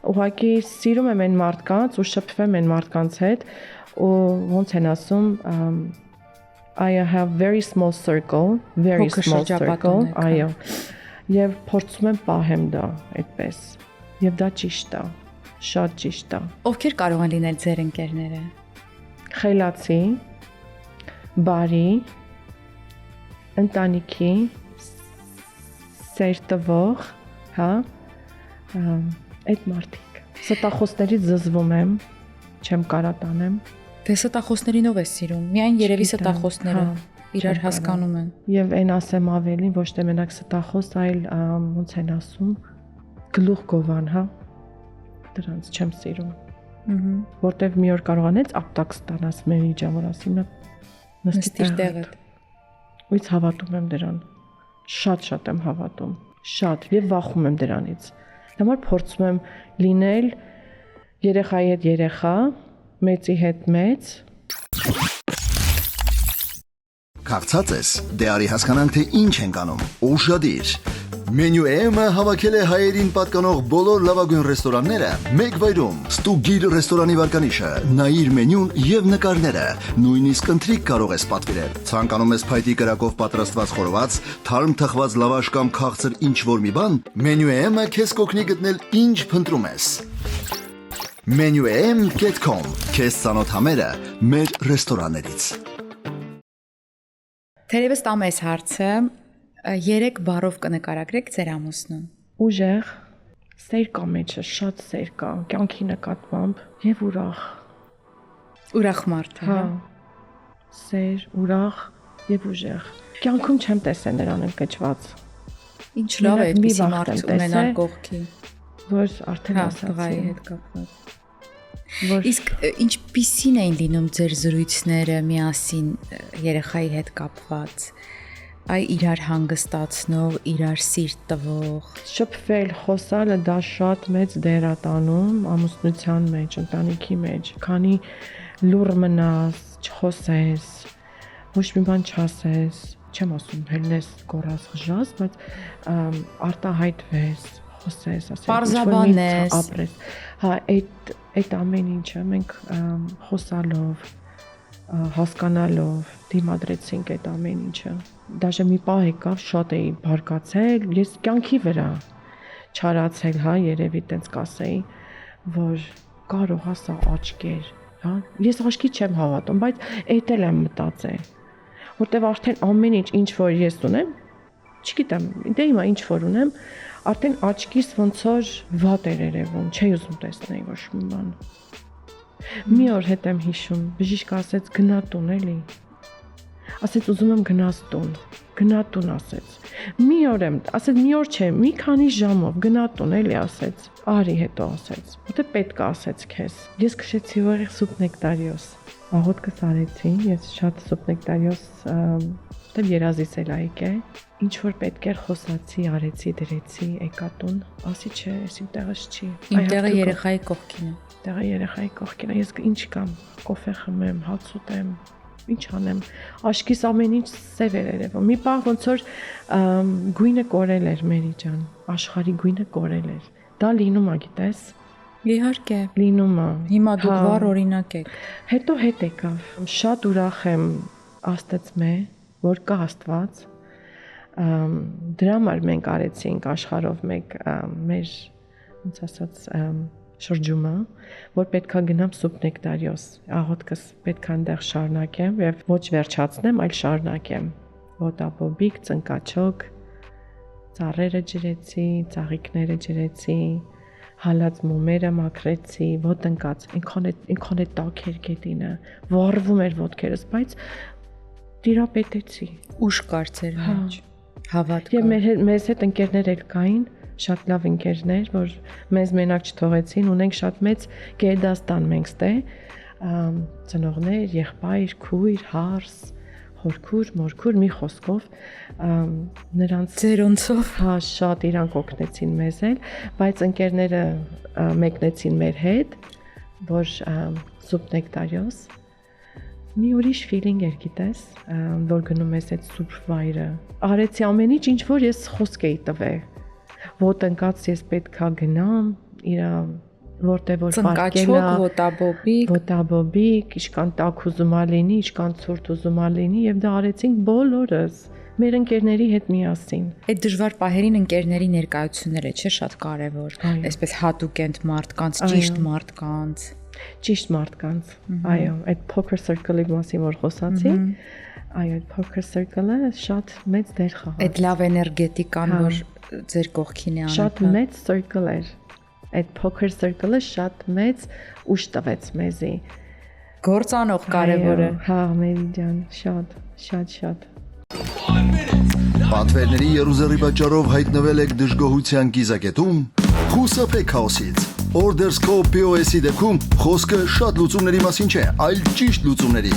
Ուղղակի սիրում եմ այն մարդկանց ու շփվում եմ այն մարդկանց հետ, Ու ոնց են ասում, I have very small circle, very Փոքր small շրջապատում circle, եք, հա։ այո։ Եվ փորձում եմ պահեմ դա այդպես։ Եվ դա ճիշտ է, շատ ճիշտ է։ Ովքեր կարող են լինել ձեր ընկերները։ Խելացի, բարի, ընտանիքի, սերտվող, հա, այդ մարդիկ։ Ստախոսներից զզվում եմ, չեմ կարա տանեմ։ Դե ստախոսներին ով է սիրում։ Միայն երևի Չգիտեմ, ստախոսները հա, իրար չեմ հասկանում են։ Եվ այն ասեմ ավելին, ոչ թե մենակ ստախոս, այլ ոնց են ասում, գլուխ գովան, հա։ Դրանց չեմ սիրում։ Որտեվ մի օր կարողանեց ապտակ ստանաս մեր իջամոր ասի, Նստիր տեղը։ Ուից հավատում եմ դրան։ Շատ եմ հավատում։ Շատ եւ վախում եմ դրանից։ Դամար փորձում եմ լինել երեխայի հետ երեխա, մեծի հետ մեծ։ Քաղցած ես, դե արի հասկանանք թե ինչ ենք անում։ Ուշադիր։ Մենյու M-ը հավաքել է հայերին պատկանող բոլոր լավագույն ռեստորանները մեկ վայրում։ Ստուգիր ռեստորանի վարկանիշը, նայիր մենյուն եւ նկարները, նույնիսկ ընթրիք կարող ես պատվիրել։ Ցանկանում ես փայտի կրակով պատրաստված խորոված, թարմ թխված լավաշ կամ քաղցր ինչ-որ մի բան, Մենյու M-ը քեզ կօգնի գտնել ինչ փնտրում ես։ menuem.com Քեզ ցանոթ համերը մեր ռեստորաններից։ Թերևս տամ այս հարցը 3 բառով կնկարագրեք ձեր ամուսնուն։ Ուժեղ, սեր կա մեջը, շատ սեր կա, կյանքի նկատմամբ եւ ուրախ։ Ուրախ մարդ է, հա։ Սեր, ուրախ եւ ուժեղ։ Կյանքում չեմ տեսել նրան ընկճված։ Ինչ լավ է Մենակ մի այդպիսի վաղ մարդ եմ ունենալ տեսել, կողքի։ Որ արդեն Հա, տղայի ասացի, հետ կապված։ որ Իսկ ինչպիսին էին լինում ձեր զրույցները միասին երեխայի հետ կապված։ Այ իրար հանգստացնող, իրար սիրտ տվող։ շփվել, խոսալը դա շատ մեծ դեր է տանում ամուսնության մեջ, ընտանիքի մեջ, քանի լուր մնաս, չխոսես, ոչ մի բան չասես, չեմ ասում հելնես կորած խժած, բայց արտահայտվես, խոսես, ասես, Պարզաբանես։ ապրես։ Հա, այդ ամեն ինչը մենք խոսալով, հասկանալով դիմադրեցինք այդ ամեն ինչը։ Դաժե մի պահ եկավ, շատ էի բարկացել, ես կյանքի վրա չարացել, հա, երևի տենց կասեի, որ կարող ասա աչքեր, հա։ Ես աչքի չեմ հավատում, բայց այդ էլ եմ մտածել, որտեվ արդեն ամեն ինչ որ ես ունեմ, չգիտեմ, դե հիմա ինչ որ ունեմ, արդեն աչքիս ոնց որ վատ էր երևում, չի ուզում տեսնել ոչ մի բան։ Մի օր հետ եմ հիշում, բժիշկը ասեց գնա տուն էլի։ Ասեց ուզում եմ գնաս տուն, գնա տուն ասեց։ Մի օր եմ, ասեց մի օր չէ, մի քանի ժամով գնա տուն էլի ասեց։ Արի հետո ասեց, որտե պետք է ասեց քեզ։ Ես քշեցի ուղիղ սուպնեկտարիոս։ Աղոթքս արեցի, ես շատ սուպնեկտարիոս, դեռ երազիս էլ այկ է։ Ինչ որ պետք էր խոսացի, արեցի, դրեցի, եկա տուն, ասի չէ, ես իմ տեղս չի։ Իմ տեղը երեխայի կողքին է։ Տեղը երեխայի կողքին է, ես ինչ կամ, կոֆե խմեմ, հաց ուտեմ, ինչ անեմ, աշկիս ամեն ինչ սև էր երևում։ Մի պահ ոնց որ գույնը կորել էր Մերի ջան, աշխարհի գույնը կորել էր։ Դա լինում է, գիտես։ Իհարկե։ Լինում է։ Հիմա դուք վառ օրինակ եք։ Հետո հետ եկավ։ Շատ ուրախ եմ Աստծմե, որ կա Աստված։ Դրա համար մենք արեցինք աշխարհով մեկ մեր ոնց ասած շրջումը, որ պետքա գնամ սուպնեկտարիոս, աղոթքս պետքա այնտեղ շարունակեմ եւ ոչ վերջացնեմ, այլ շարունակեմ։ Ոտաբոբիկ, ծնկաչոկ, ծառերը ջրեցի, ծաղիկները ջրեցի, հալած մոմերը մաքրեցի, ոտնկած, ինքան է տաքեր գետինը, վառվում էր ոտքերս, բայց տիրապետեցի։ Ուշ կար ձեր մեջ։ Հավատ Եվ կար։ մեզ հետ ընկերներ էլ կային, շատ լավ ընկերներ, որ մեզ մենակ չթողեցին, ունենք շատ մեծ գերդաստան մենք ստե, ծնողներ, եղբայր, քույր, հարս, հորքուր, մորքուր, մի խոսքով նրանց Ձերոնցով։ հա շատ իրանք օգնեցին մեզ էլ, բայց ընկերները մեկնեցին մեր հետ, որ սուպնեկտարիոս մի ուրիշ feeling էր, գիտես, որ գնում ես այդ սուրբ վայրը։ Արեցի ամեն ինչ որ ես խոսք էի տվել։ Ոտնկած ես պետքա գնամ, իր որտեղ որ Ծնկաչոք, ոտաբոբիկ, ոտաբոբիկ, իշքան տաք ուզում ա լինի, իշքան ցուրտ ուզում ա լինի եւ դա արեցինք բոլորս մեր ընկերների հետ միասին։ Այդ դժվար պահերին ընկերների ներկայությունները չէ շատ կարևոր, այսպես հատուկենտ մարդկանց, ճիշտ մարդկանց։ Ճիշտ մարդկանց։ Այո, այդ poker circle-ի մասին որ խոսացի, այո, այդ poker circle-ը շատ մեծ դեր խաղաց։ Այդ լավ էներգետիկան, որ ձեր կողքին է անում։ Շատ մեծ circle էր։ Այդ poker circle-ը շատ մեծ ուժ տվեց մեզի։ Գործանող կարևորը։ Հա, Մերի ջան, շատ։ Պատվերների երուզերի պատճառով հայտնվել եք դժգոհության կիզակետում, խուսափեք քաոսից։ Orders Co POS-ի դեպքում խոսքը շատ լուծումների մասին չէ, այլ ճիշտ լուծումների։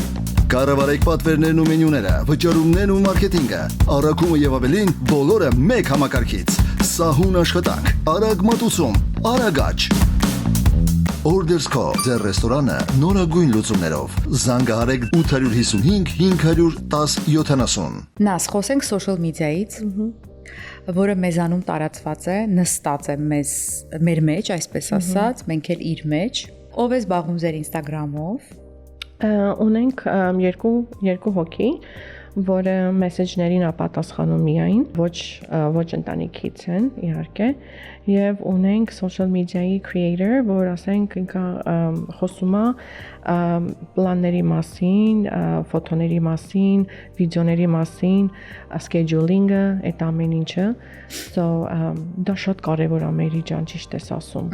Կառավարեք պատվերներն ու մենյուները, վճարումներն ու մարքեթինգը, առաքումը եւ ավելին բոլորը մեկ համակարգից։ Սահուն աշխատանք, արագ մատուցում, արագաճ։ Orders Co ձեր ռեստորանը նորագույն լուծումներով։ Զանգահարեք 855 510 70։ Նաս, խոսենք social media-ից, որը մեզանում տարածված է, նստած է մեր մեջ, այսպես ասած, մենք էլ իր մեջ։ Ով է զբաղվում ձեր Instagram-ով։ Ունենք երկու հոգի, որը մեսեջերին ապատասխանում միայն, ոչ ընտանիքից են, իհարկե, եւ ունենք social media-ի creator, որ ասենք ինքը խոսում է պլանների մասին, ֆոտոների մասին, վիդեոների մասին, scheduling-ը, այդ ամեն ինչը, so դա շատ կարևոր է Մերի ջան, ճիշտ ես ասում,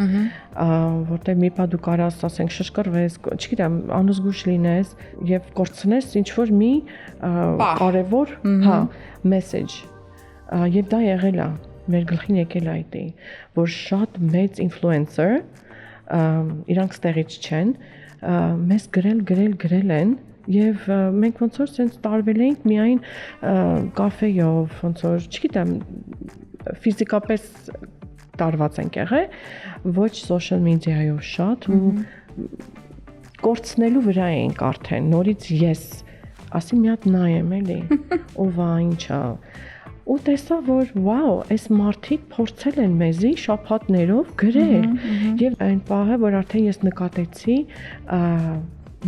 որտեղ մի բա դու կարաս ասենք շշկրվես, չգիտեմ, անուզգուշ լինես եւ կորցնես ինչ որ մի կարևոր, հա, message, եւ դա եղել է մեր գլխին եկել այդ է, որ շատ մեծ influencer, իրանք ստեղից չեն, մեզ գրել են եւ մենք ոնց որ sense տարվել ենք միայն կաֆեյով, ոնց որ, չգիտեմ, ֆիզիկապես տարված ենք եղել, ոչ social media-ով շատ ու կորցնելու վրա ենք արդեն, նորից ես ասի մի հատ նայեմ էլի, ով է, ինչա ու տեսա, որ վաու, այս մարդիկ փորձել են մեզի շաբաթներով գրել եւ այն պահը, որ արդեն ես նկատեցի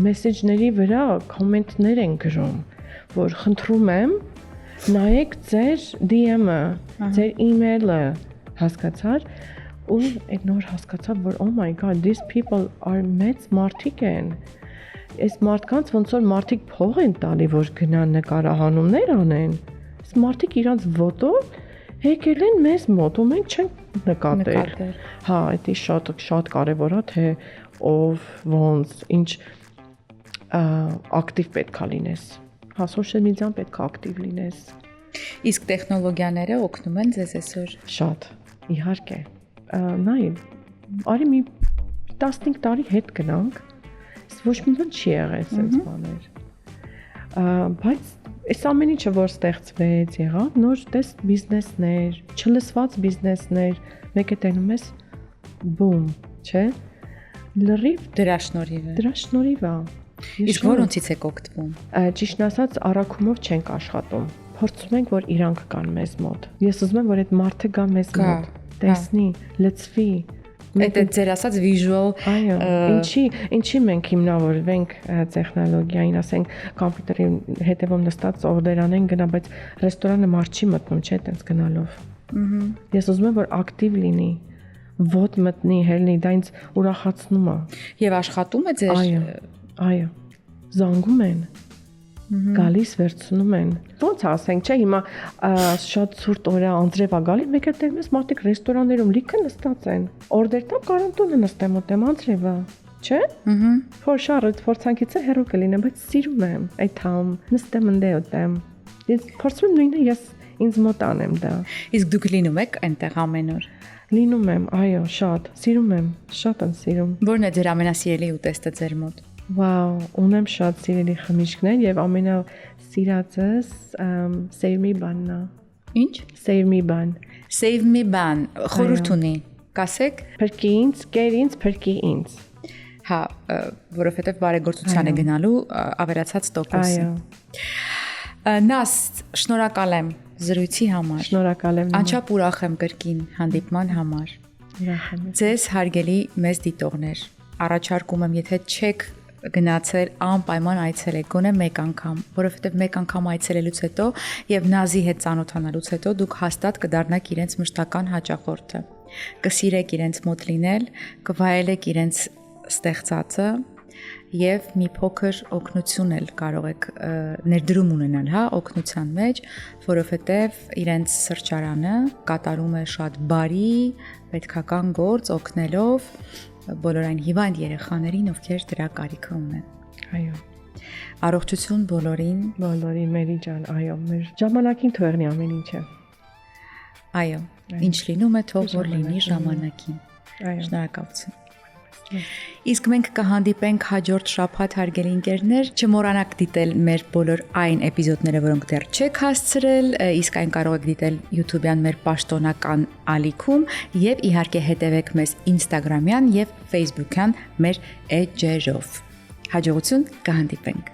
մեսեջների վրա կոմենտներ են գրում, որ խնդրում եմ նայեք ձեր DM-ը, ձեր email-ը, հասկացար ու այդ նոր հասկացա, որ oh my god, these people are մեծ մարդիկ են այս մարդկանց ոնց որ մարդիկ փող են տալի, որ գնան նկարահանումներ անեն մարդիկ իրանց ոտով եկել են մեզ մոտ ու մենք չենք նկատել։ Հա, դա շատ կարևոր է, թե ով ոնց ինչ ակտիվ պետք է լինես։ Հա, social media-ն պետք է ակտիվ լինես։ Իսկ տեխնոլոգիաները օգնում են ձեզ այսօր։ Շատ, իհարկե։ Նայ, արի մի 15 տարի հետ գնանք, ոչ մի բան չի եղել այսպես բաներ։ Բայց այս ամեն ինչը որ ստեղծվեց, եղավ նոր տեսք բիզնեսներ, չլսված բիզնեսներ, մեկը տենում ես բում, չէ՞։ Լրիվ դրա շնորհիվ է։ Իսկ որոնցից եք օգտվում։ Ճիշտն ասած, առաքումով չենք աշխատում։ Փորձում ենք, որ իրանք կան մեզ մոտ։ Ես ուզում եմ, որ այդ մարդը գա մեզ մոտ, տեսնի, լծվի։ Այդ ձեր ասած visual, այո, ինչի մենք հիմնավորվենք տեխնոլոգիային, ասենք կոմպյուտերի հետևում նստած օրդեր անեն գնա, բայց ռեստորանը մարդ չի մտնում, չէ՞, տենց գնալով։ Ես ուզում եմ, որ ակտիվ լինի, ոտ մտնի, հելնի, դա ինձ ուրախացնում է։ Եվ աշխատում է ձեր։ Այո, զանգում են, գալիս վերցնում են։ Ոնց ասենք, չէ, հիմա շատ ցուրտ օր է, անձրև է գալի, մեկ էլ տեղ մեզ մարդիկ ռեստորաններում լիքը նստած են։ Օրդեր տամ կարան տունը նստեմ ուտեմ անձրև է, չէ։ Փորշարը փորձանքից է հեռու կլինեմ, բայց սիրում եմ այդ համ, նստեմ ընդե ուտեմ։ Ես փորձում եմ նույնը ես ինձ մոտ անեմ դա։ Իսկ դուք լինում եք այնտեղ ամեն օր։ Լինում եմ, այո, շատ, սիրում եմ, շատ եմ սիրում։ Որն է ձեր ամենասիրելի ուտեստը ձեր մոտ։ Վաու, ունեմ շատ սիրելի խմիչքներ եւ ամենասիրածս Save Me բանն է։ Ինչ? Save Me բան։ Save Me բան, խորհուրդ ունի։ Կասեք։ Փրկի ինձ, կեր ինձ, փրկի ինձ։ Հա, որովհետեւ բարեգործության է գնալու ավերացած տոկոսը։ Այո։ Նաս, շնորհակալ եմ զրույցի համար։ Շնորհակալ եմ։ Անչափ ուրախ եմ կրկին հանդիպման համար։ Ձեզ հարգելի մեծ դիտողներ, առաջարկում եմ, եթե չեք գնացել անպայման այցելեք գոնե մեկ անգամ, որովհետև մեկ անգամ այցելելուց հետո եւ Նազի հետ ծանոթանալուց հետո դուք հաստատ կդառնաք իրենց մշտական հաճախորդը։ Կսիրեք իրենց մոտ լինել, կվայելեք իրենց ստեղծածը եւ մի փոքր օգնություն էլ կարող եք ներդրում ունենալ, հա, օգնության մեջ, որովհետեւ իրենց սրճարանը կատարում է շատ բարի, պետքական գործ օգնելով բոլոր այն հիվանդ երեխաներին, ովքեր դրա կարիքը ունեն։ Այո։ Առողջություն բոլորին, Մերի ջան, այո, մեր ժամանակին թողնի ամեն ինչը։ Այո, ինչ լինում է, թող որ լինի ժամանակին։ Այո։ Շնորհակալություն։ Իսկ մենք կհանդիպենք հաջորդ շաբաթ, հարգելի ընկերներ, չմոռանաք դիտել մեր բոլոր այն էպիզոդները, որոնք դեռ չեք հասցրել, իսկ այն կարող եք դիտել YouTube-յան մեր պաշտոնական ալիքում եւ իհարկե հետևեք մեզ Instagram-յան եւ Facebook-յան մեր էջերով։ Հաջողություն, կհանդիպենք։